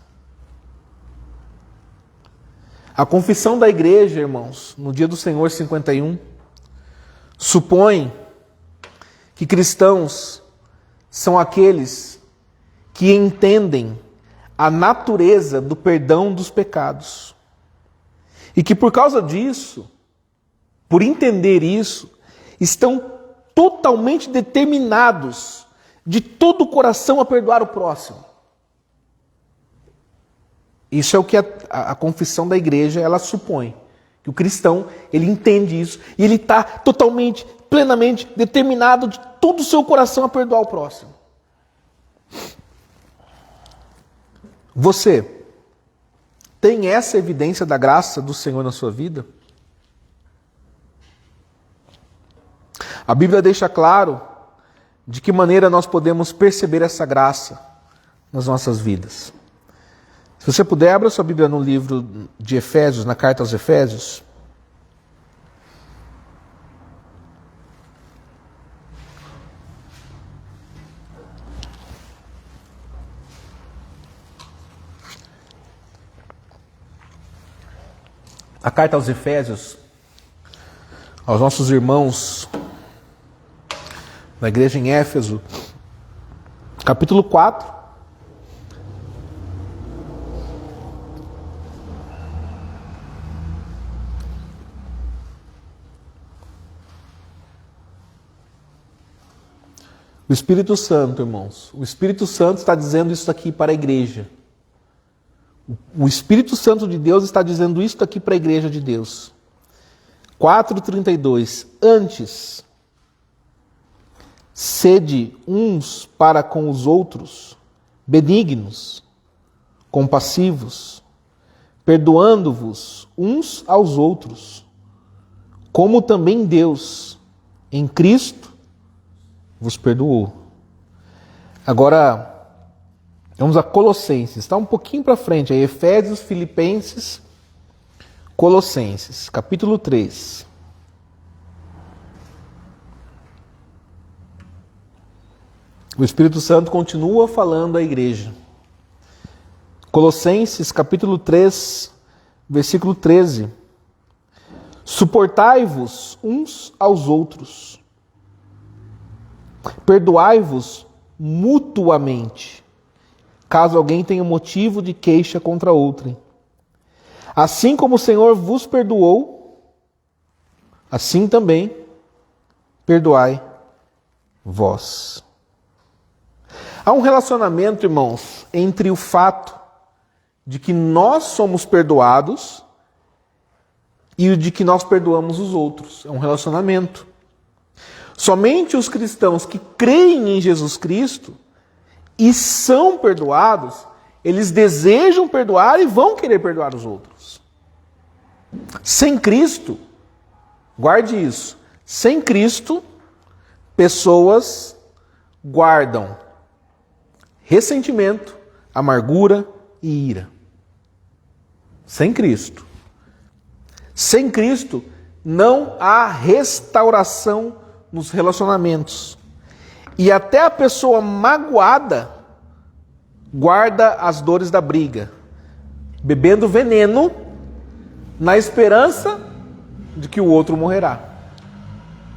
A confissão da igreja, irmãos, no dia do Senhor 51, supõe que cristãos são aqueles que entendem a natureza do perdão dos pecados. E que por causa disso, por entender isso, estão totalmente determinados de todo o coração a perdoar o próximo. Isso é o que a confissão da igreja ela supõe. Que o cristão, ele entende isso e ele está totalmente, plenamente determinado de todo o seu coração a perdoar o próximo. Você tem essa evidência da graça do Senhor na sua vida? A Bíblia deixa claro de que maneira nós podemos perceber essa graça nas nossas vidas. Se você puder, abra sua Bíblia no livro de Efésios, na carta aos Efésios. A carta aos Efésios, aos nossos irmãos da igreja em Éfeso, capítulo 4. O Espírito Santo, irmãos, o Espírito Santo está dizendo isso aqui para a igreja. O Espírito Santo de Deus está dizendo isso aqui para a igreja de Deus. 4:32. Antes, sede uns para com os outros, benignos, compassivos, perdoando-vos uns aos outros, como também Deus, em Cristo, vos perdoou. Agora, vamos a Colossenses. Está um pouquinho para frente. Aí Efésios, Filipenses, Colossenses, capítulo 3. O Espírito Santo continua falando à igreja. Colossenses, capítulo 3, versículo 13. Suportai-vos uns aos outros. Perdoai-vos mutuamente, caso alguém tenha motivo de queixa contra outrem. Assim como o Senhor vos perdoou, assim também perdoai vós. Há um relacionamento, irmãos, entre o fato de que nós somos perdoados e o de que nós perdoamos os outros. É um relacionamento. Somente os cristãos que creem em Jesus Cristo e são perdoados, eles desejam perdoar e vão querer perdoar os outros. Sem Cristo, guarde isso, sem Cristo, pessoas guardam ressentimento, amargura e ira. Sem Cristo. Sem Cristo, não há restauração nos relacionamentos. E até a pessoa magoada guarda as dores da briga, bebendo veneno na esperança de que o outro morrerá.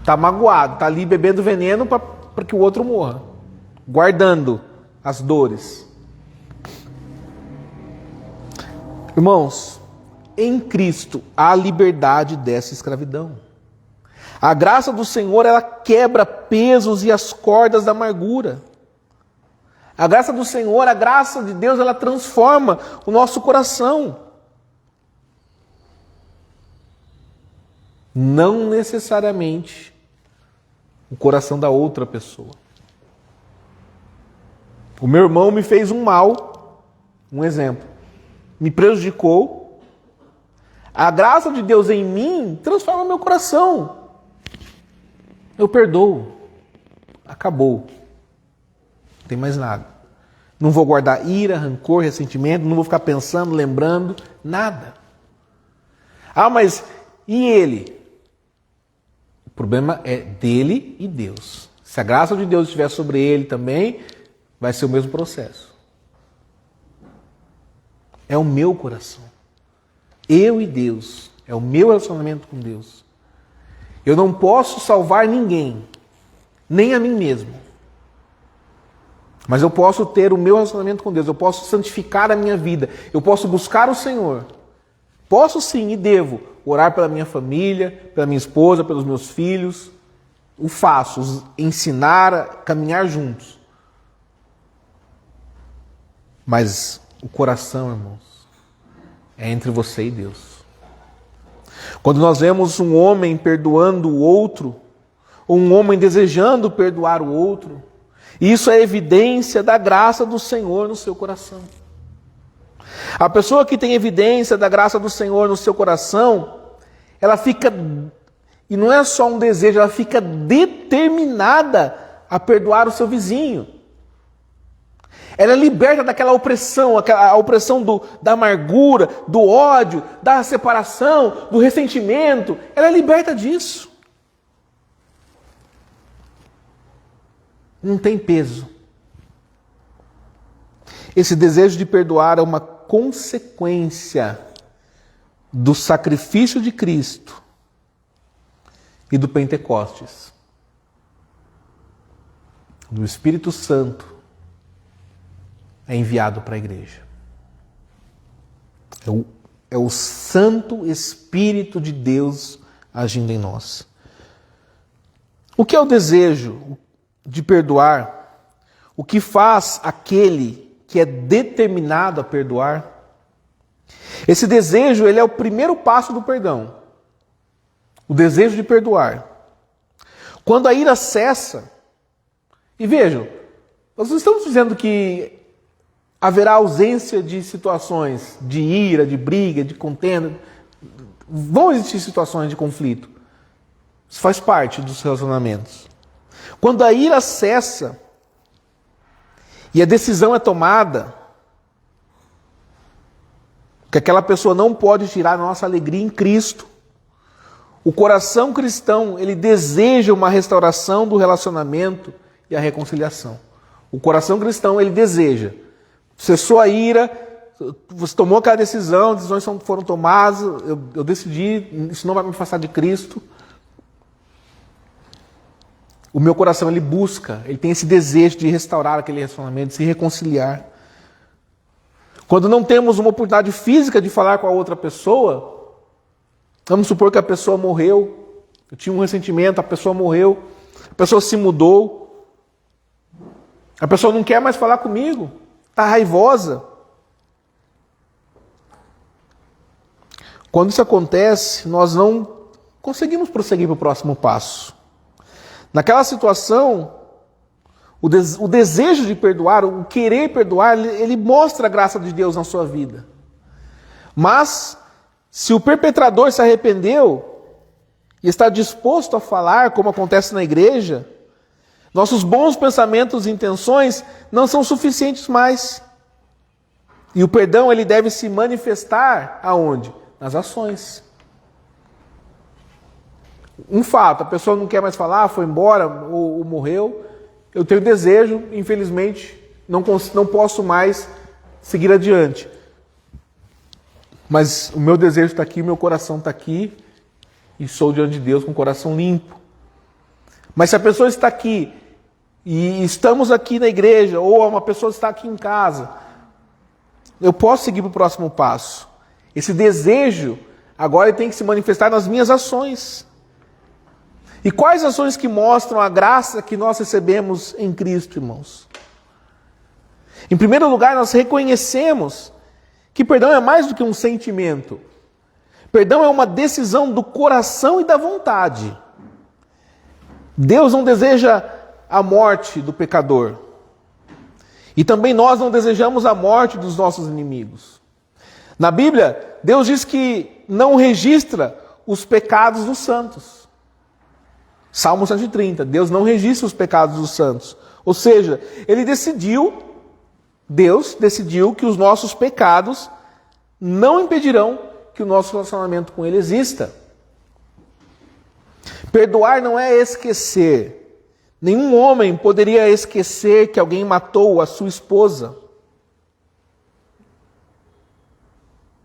Está magoado, está ali bebendo veneno para que o outro morra, guardando as dores. Irmãos, em Cristo há liberdade dessa escravidão. A graça do Senhor, ela quebra pesos e as cordas da amargura. A graça do Senhor, a graça de Deus, ela transforma o nosso coração. Não necessariamente o coração da outra pessoa. O meu irmão me fez um mal, um exemplo, me prejudicou. A graça de Deus em mim transforma meu coração. Eu perdoo. Acabou. Não tem mais nada. Não vou guardar ira, rancor, ressentimento, não vou ficar pensando, lembrando, nada. Ah, mas e ele? O problema é dele e Deus. Se a graça de Deus estiver sobre ele também, vai ser o mesmo processo. É o meu coração. Eu e Deus. É o meu relacionamento com Deus. Eu não posso salvar ninguém, nem a mim mesmo. Mas eu posso ter o meu relacionamento com Deus. Eu posso santificar a minha vida. Eu posso buscar o Senhor. Posso sim e devo orar pela minha família, pela minha esposa, pelos meus filhos. O faço, os ensinar a caminhar juntos. Mas o coração, irmãos, é entre você e Deus. Quando nós vemos um homem perdoando o outro, ou um homem desejando perdoar o outro, isso é evidência da graça do Senhor no seu coração. A pessoa que tem evidência da graça do Senhor no seu coração, ela fica, e não é só um desejo, ela fica determinada a perdoar o seu vizinho. Ela é liberta daquela opressão, a opressão da amargura, do ódio, da separação, do ressentimento. Ela é liberta disso. Não tem peso. Esse desejo de perdoar é uma consequência do sacrifício de Cristo e do Pentecostes. Do Espírito Santo é enviado para a igreja. É o Santo Espírito de Deus agindo em nós. O que é o desejo de perdoar? O que faz aquele que é determinado a perdoar? Esse desejo, ele é o primeiro passo do perdão. O desejo de perdoar. Quando a ira cessa, e vejam, nós não estamos dizendo que haverá ausência de situações de ira, de briga, de contenda. Vão existir situações de conflito. Isso faz parte dos relacionamentos. Quando a ira cessa e a decisão é tomada, que aquela pessoa não pode tirar a nossa alegria em Cristo. O coração cristão, ele deseja uma restauração do relacionamento e a reconciliação. O coração cristão, ele deseja. Cessou a ira, você tomou aquela decisão, decisões foram tomadas, eu decidi, isso não vai me afastar de Cristo. O meu coração, ele busca, ele tem esse desejo de restaurar aquele relacionamento, de se reconciliar. Quando não temos uma oportunidade física de falar com a outra pessoa, vamos supor que a pessoa morreu, eu tinha um ressentimento, a pessoa morreu, a pessoa se mudou, a pessoa não quer mais falar comigo, está raivosa. Quando isso acontece, nós não conseguimos prosseguir para o próximo passo. Naquela situação, o desejo de perdoar, o querer perdoar, ele mostra a graça de Deus na sua vida. Mas, se o perpetrador se arrependeu e está disposto a falar, como acontece na igreja, Nossos bons pensamentos e intenções não são suficientes mais. E o perdão, ele deve se manifestar aonde? Nas ações. Um fato, a pessoa não quer mais falar, foi embora ou morreu. Eu tenho desejo, infelizmente, não posso mais seguir adiante. Mas o meu desejo está aqui, o meu coração está aqui, e sou diante de Deus com o coração limpo. Mas se a pessoa está aqui, e estamos aqui na igreja, ou uma pessoa está aqui em casa, eu posso seguir para o próximo passo. Esse desejo, agora ele tem que se manifestar nas minhas ações. E quais ações que mostram a graça que nós recebemos em Cristo, irmãos? Em primeiro lugar, nós reconhecemos que perdão é mais do que um sentimento. Perdão é uma decisão do coração e da vontade. Deus não deseja a morte do pecador. E também nós não desejamos a morte dos nossos inimigos. Na Bíblia, Deus diz que não registra os pecados dos santos. Salmo 130, Deus não registra os pecados dos santos. Ou seja, Deus decidiu que os nossos pecados não impedirão que o nosso relacionamento com Ele exista. Perdoar não é esquecer. Nenhum homem poderia esquecer que alguém matou a sua esposa.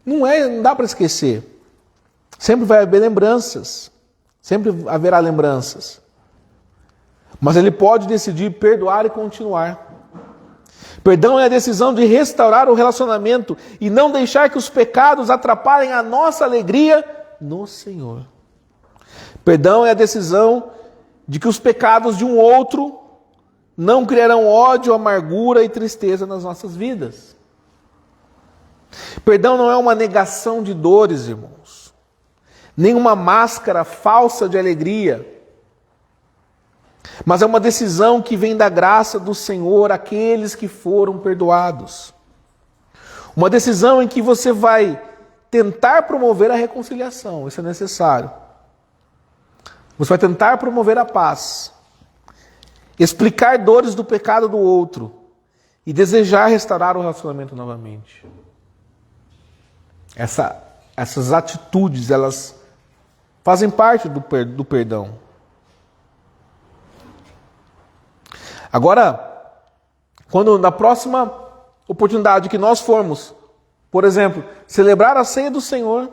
Não dá para esquecer. Sempre vai haver lembranças. Sempre haverá lembranças. Mas ele pode decidir perdoar e continuar. Perdão é a decisão de restaurar o relacionamento e não deixar que os pecados atrapalhem a nossa alegria no Senhor. Perdão é a decisão de que os pecados de um outro não criarão ódio, amargura e tristeza nas nossas vidas. Perdão não é uma negação de dores, irmãos, nem uma máscara falsa de alegria, mas é uma decisão que vem da graça do Senhor àqueles que foram perdoados. Uma decisão em que você vai tentar promover a reconciliação, isso é necessário. Você vai tentar promover a paz, explicar dores do pecado do outro e desejar restaurar o relacionamento novamente. Essas atitudes, elas fazem parte do perdão. Agora, quando na próxima oportunidade que nós formos, por exemplo, celebrar a ceia do Senhor,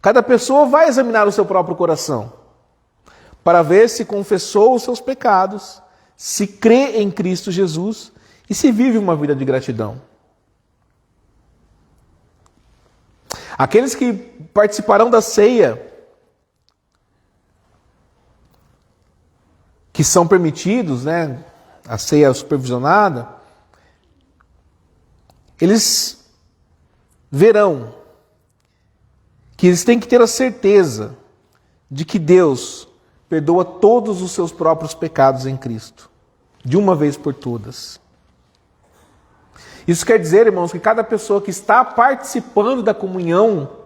cada pessoa vai examinar o seu próprio coração, para ver se confessou os seus pecados, se crê em Cristo Jesus e se vive uma vida de gratidão. Aqueles que participarão da ceia, que são permitidos, né, a ceia supervisionada, eles verão que eles têm que ter a certeza de que Deus perdoa todos os seus próprios pecados em Cristo, de uma vez por todas. Isso quer dizer, irmãos, que cada pessoa que está participando da comunhão,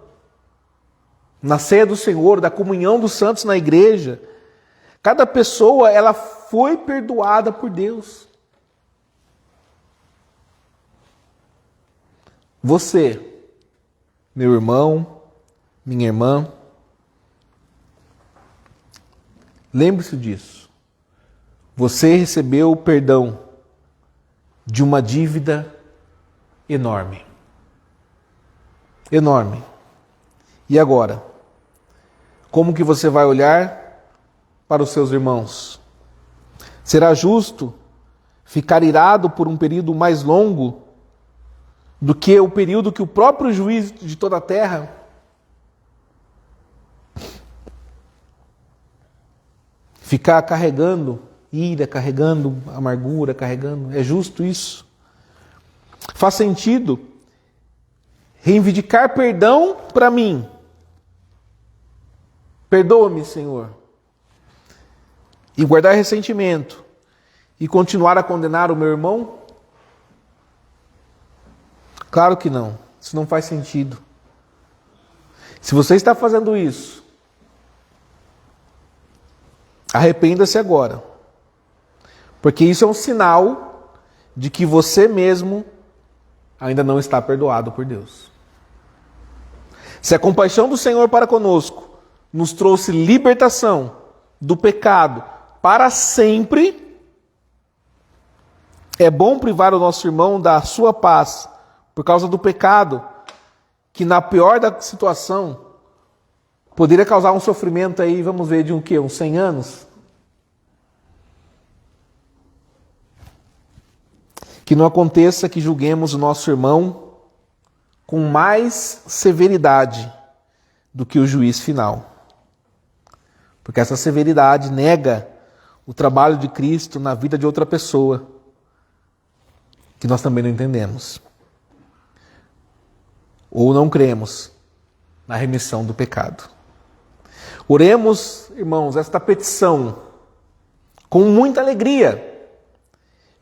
na ceia do Senhor, da comunhão dos santos na igreja, cada pessoa, ela foi perdoada por Deus. Você, meu irmão, minha irmã, lembre-se disso. Você recebeu o perdão de uma dívida enorme. Enorme. E agora? Como que você vai olhar para os seus irmãos? Será justo ficar irado por um período mais longo do que o período que o próprio juiz de toda a terra ficar carregando ira, carregando amargura, carregando... É justo isso? Faz sentido reivindicar perdão para mim? Perdoa-me, Senhor. E guardar ressentimento e continuar a condenar o meu irmão? Claro que não. Isso não faz sentido. Se você está fazendo isso, arrependa-se agora. Porque isso é um sinal de que você mesmo ainda não está perdoado por Deus. Se a compaixão do Senhor para conosco nos trouxe libertação do pecado para sempre, é bom privar o nosso irmão da sua paz por causa do pecado, que na pior da situação poderia causar um sofrimento aí, vamos ver, de uns 100 anos? Que não aconteça que julguemos o nosso irmão com mais severidade do que o juiz final. Porque essa severidade nega o trabalho de Cristo na vida de outra pessoa, que nós também não entendemos. Ou não cremos na remissão do pecado. Oremos, irmãos, esta petição com muita alegria.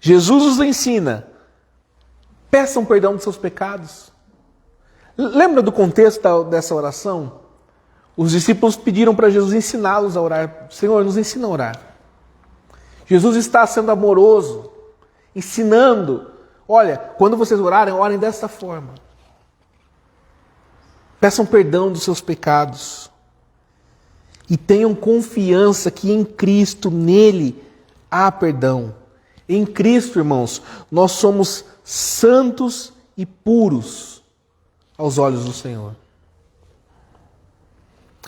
Jesus nos ensina, peçam perdão dos seus pecados. Lembra do contexto dessa oração? Os discípulos pediram para Jesus ensiná-los a orar. Senhor, nos ensina a orar. Jesus está sendo amoroso, ensinando. Olha, quando vocês orarem, orem dessa forma. Peçam perdão dos seus pecados. E tenham confiança que em Cristo, nele, há perdão. Em Cristo, irmãos, nós somos santos e puros aos olhos do Senhor.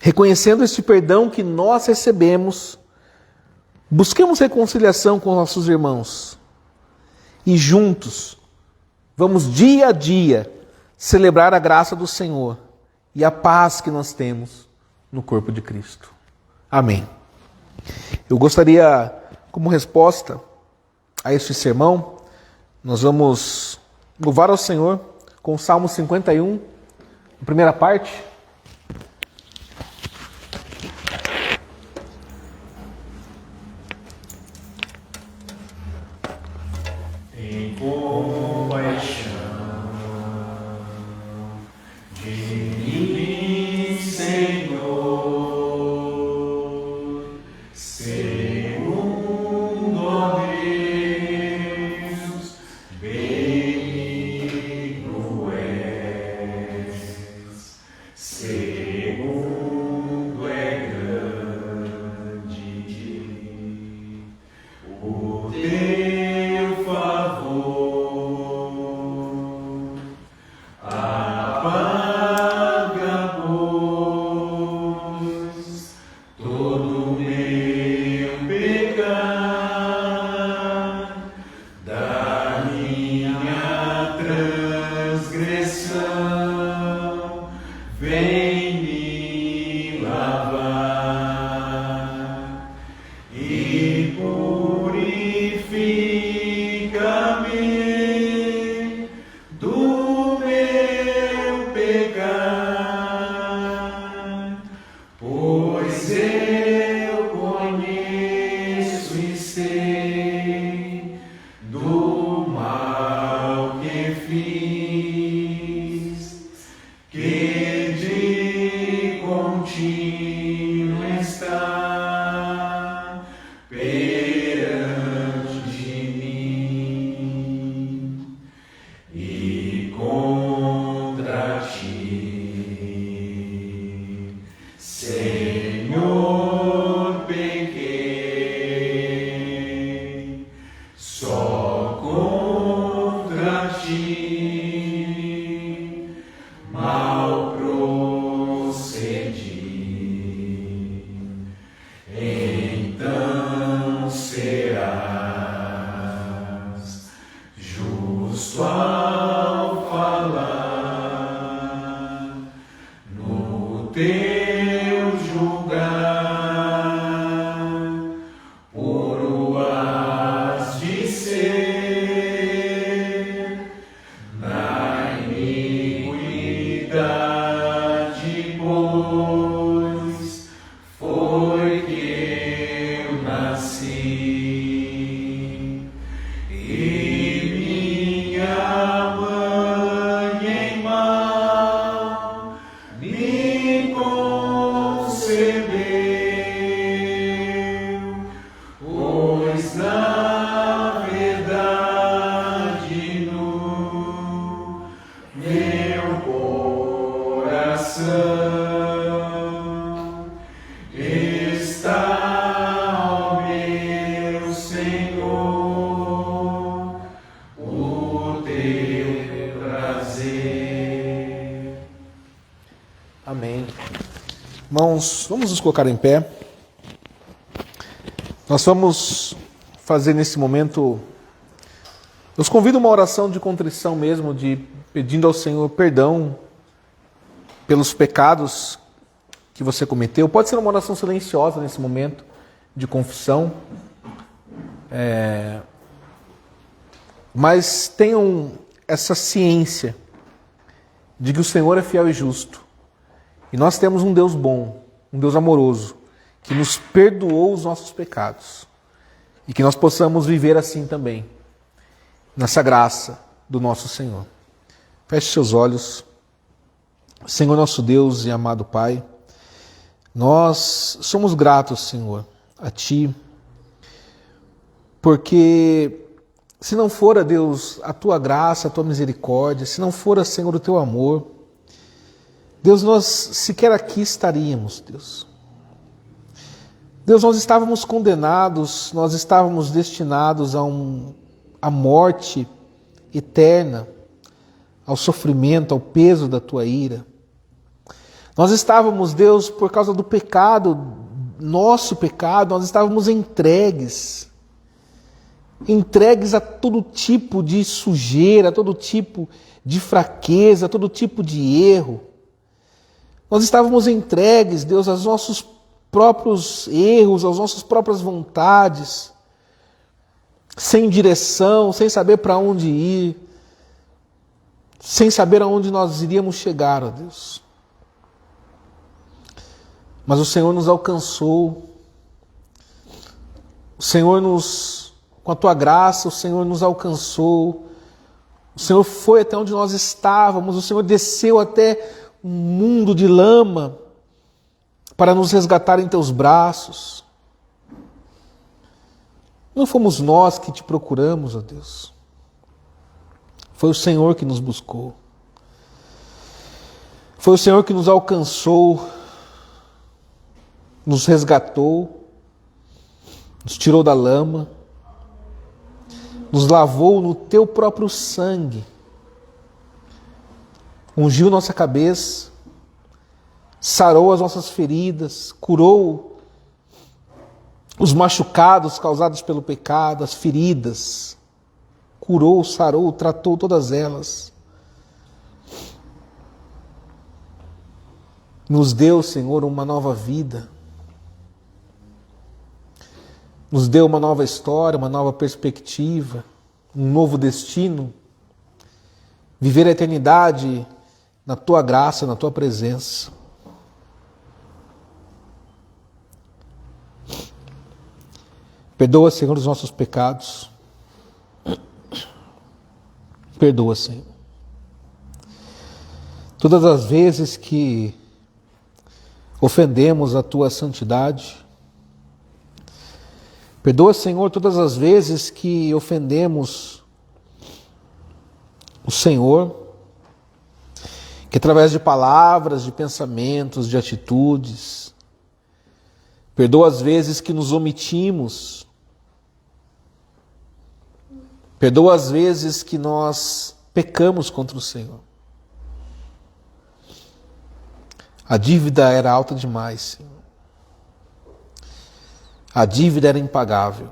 Reconhecendo este perdão que nós recebemos, busquemos reconciliação com nossos irmãos. E juntos, vamos dia a dia celebrar a graça do Senhor e a paz que nós temos no corpo de Cristo. Amém. Eu gostaria, como resposta a este sermão, nós vamos louvar ao Senhor com o Salmo 51, a primeira parte. Em compaixão de mim, Senhor, segundo a Deus, benigno és, segundo é grande o teu favor, apaga, pois, todo o meu pecar, da minha transgressão, vem me lavar e purifica-me do meu pecar, pois eu conheço e sei do mal que fiz, que de contínuo está perante mim e contra ti, Senhor, pequei, só contra ti mal procedi. Então serás justo ao falar meu coração está, ó meu Senhor, o teu prazer. Amém. Irmãos, vamos nos colocar em pé. Nós vamos fazer nesse momento, eu os convido a uma oração de contrição mesmo, de pedindo ao Senhor perdão pelos pecados que você cometeu. Pode ser uma oração silenciosa nesse momento de confissão. Mas tenham essa ciência de que o Senhor é fiel e justo. E nós temos um Deus bom, um Deus amoroso, que nos perdoou os nossos pecados. E que nós possamos viver assim também, nessa graça do nosso Senhor. Feche seus olhos. Senhor nosso Deus e amado Pai, nós somos gratos, Senhor, a Ti, porque se não fora, Deus, a Tua graça, a Tua misericórdia, se não fora, Senhor, o Teu amor, Deus, nós sequer aqui estaríamos, Deus. Deus, nós estávamos condenados, nós estávamos destinados à morte eterna, ao sofrimento, ao peso da Tua ira. Nós estávamos, Deus, por causa do pecado, nosso pecado, nós estávamos entregues a todo tipo de sujeira, a todo tipo de fraqueza, a todo tipo de erro. Nós estávamos entregues, Deus, aos nossos próprios erros, às nossas próprias vontades, sem direção, sem saber para onde ir, sem saber aonde nós iríamos chegar, ó Deus. Mas o Senhor nos alcançou, o Senhor com a Tua graça, o Senhor nos alcançou, o Senhor foi até onde nós estávamos, o Senhor desceu até um mundo de lama para nos resgatar em Teus braços. Não fomos nós que Te procuramos, ó Deus. Foi o Senhor que nos buscou. Foi o Senhor que nos alcançou, nos resgatou, nos tirou da lama, nos lavou no Teu próprio sangue, ungiu nossa cabeça, sarou as nossas feridas, curou os machucados causados pelo pecado, as feridas, curou, sarou, tratou todas elas. Nos deu, Senhor, uma nova vida. Nos deu uma nova história, uma nova perspectiva, um novo destino. Viver a eternidade na Tua graça, na Tua presença. Perdoa, Senhor, os nossos pecados. Perdoa, Senhor. Todas as vezes que ofendemos a Tua santidade. Perdoa, Senhor, todas as vezes que ofendemos o Senhor, que através de palavras, de pensamentos, de atitudes, perdoa as vezes que nos omitimos, perdoa as vezes que nós pecamos contra o Senhor. A dívida era alta demais, Senhor. A dívida era impagável.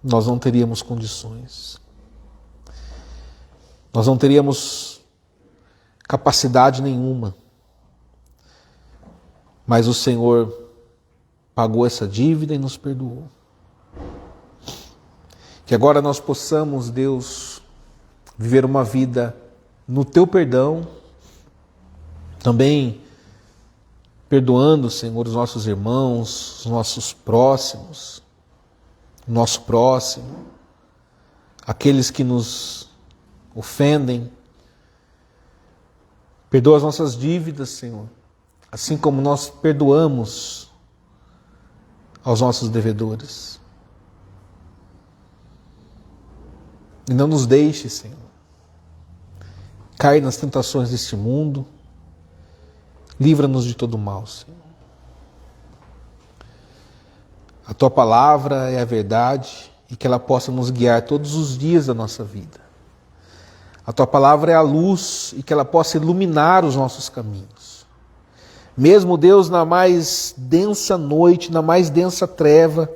Nós não teríamos condições. Nós não teríamos capacidade nenhuma. Mas o Senhor pagou essa dívida e nos perdoou. Que agora nós possamos, Deus, viver uma vida no Teu perdão, também perdoando, Senhor, os nossos irmãos, os nossos próximos, o nosso próximo, aqueles que nos ofendem. Perdoa as nossas dívidas, Senhor, assim como nós perdoamos aos nossos devedores. E não nos deixe, Senhor, cair nas tentações deste mundo. Livra-nos de todo mal, Senhor. A Tua palavra é a verdade e que ela possa nos guiar todos os dias da nossa vida. A Tua palavra é a luz e que ela possa iluminar os nossos caminhos. Mesmo, Deus, na mais densa noite, na mais densa treva,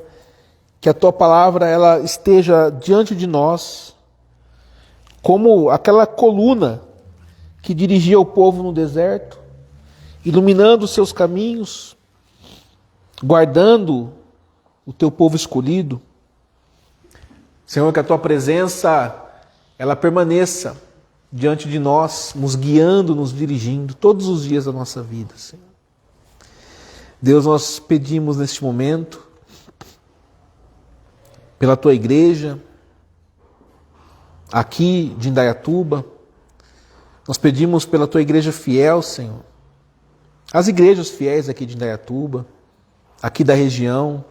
que a Tua palavra ela esteja diante de nós, como aquela coluna que dirigia o povo no deserto, iluminando os seus caminhos, guardando o Teu povo escolhido. Senhor, que a Tua presença ela permaneça diante de nós, nos guiando, nos dirigindo todos os dias da nossa vida, Senhor. Deus, nós pedimos neste momento pela Tua igreja aqui de Indaiatuba, nós pedimos pela Tua igreja fiel, Senhor, as igrejas fiéis aqui de Indaiatuba, aqui da região,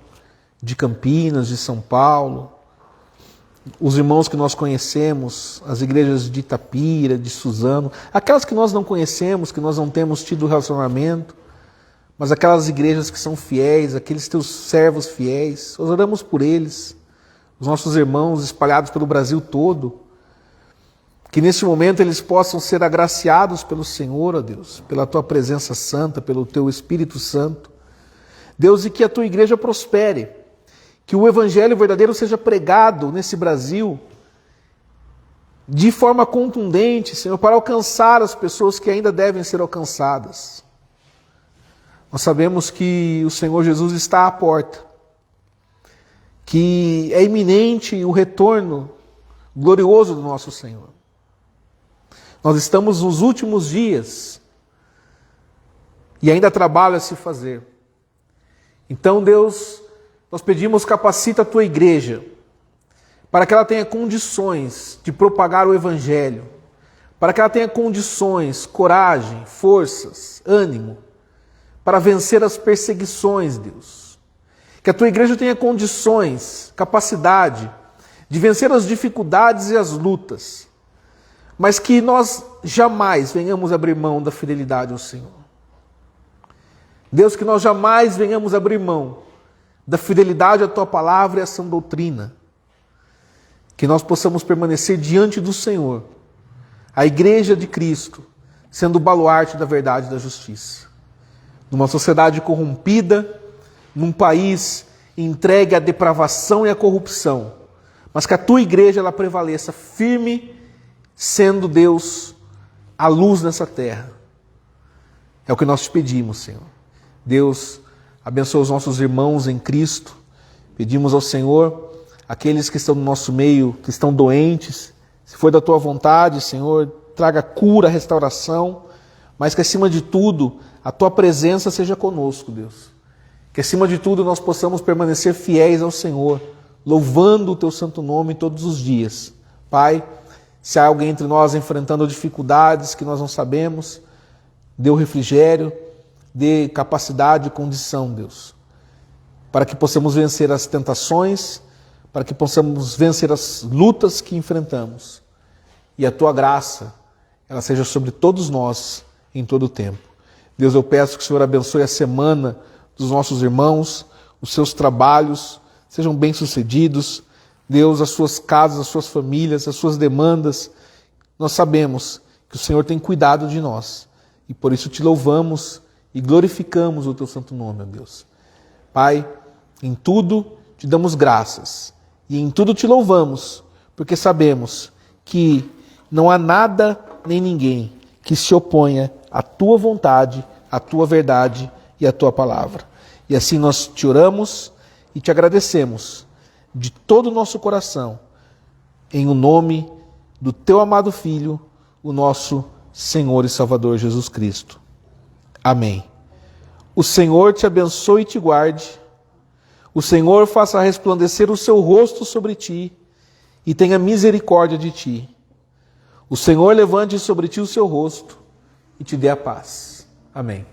de Campinas, de São Paulo, os irmãos que nós conhecemos, as igrejas de Itapira, de Suzano, aquelas que nós não conhecemos, que nós não temos tido relacionamento, mas aquelas igrejas que são fiéis, aqueles Teus servos fiéis, nós oramos por eles, os nossos irmãos espalhados pelo Brasil todo, que neste momento eles possam ser agraciados pelo Senhor, ó Deus, pela Tua presença santa, pelo Teu Espírito Santo. Deus, e que a Tua igreja prospere, que o Evangelho verdadeiro seja pregado nesse Brasil de forma contundente, Senhor, para alcançar as pessoas que ainda devem ser alcançadas. Nós sabemos que o Senhor Jesus está à porta, que é iminente o retorno glorioso do nosso Senhor. Nós estamos nos últimos dias e ainda há trabalho a se fazer. Então, Deus, nós pedimos, capacita a Tua igreja para que ela tenha condições de propagar o Evangelho, para que ela tenha condições, coragem, forças, ânimo, para vencer as perseguições, Deus. Que a Tua igreja tenha condições, capacidade de vencer as dificuldades e as lutas, mas que nós jamais venhamos abrir mão da fidelidade ao Senhor. Deus, que nós jamais venhamos abrir mão da fidelidade à Tua palavra e à sã doutrina. Que nós possamos permanecer diante do Senhor, a igreja de Cristo, sendo o baluarte da verdade e da justiça. Numa sociedade corrompida, num país entregue à depravação e à corrupção, mas que a Tua igreja ela prevaleça firme, sendo, Deus, a luz nessa terra. É o que nós te pedimos, Senhor. Deus, abençoa os nossos irmãos em Cristo. Pedimos ao Senhor, aqueles que estão no nosso meio, que estão doentes, se for da Tua vontade, Senhor, traga cura, restauração, mas que acima de tudo, a Tua presença seja conosco, Deus. Que acima de tudo nós possamos permanecer fiéis ao Senhor, louvando o Teu santo nome todos os dias. Pai, se há alguém entre nós enfrentando dificuldades que nós não sabemos, dê o refrigério, dê capacidade e condição, Deus, para que possamos vencer as tentações, para que possamos vencer as lutas que enfrentamos. E a Tua graça, ela seja sobre todos nós em todo o tempo. Deus, eu peço que o Senhor abençoe a semana dos nossos irmãos, os seus trabalhos sejam bem-sucedidos. Deus, as suas casas, as suas famílias, as suas demandas. Nós sabemos que o Senhor tem cuidado de nós e por isso Te louvamos e glorificamos o Teu santo nome, ó Deus. Pai, em tudo Te damos graças e em tudo Te louvamos, porque sabemos que não há nada nem ninguém que se oponha à Tua vontade, à Tua verdade e à Tua palavra. E assim nós Te oramos e Te agradecemos de todo o nosso coração, em o nome do Teu amado Filho, o nosso Senhor e Salvador Jesus Cristo. Amém. O Senhor te abençoe e te guarde. O Senhor faça resplandecer o seu rosto sobre ti e tenha misericórdia de ti. O Senhor levante sobre ti o seu rosto e te dê a paz. Amém.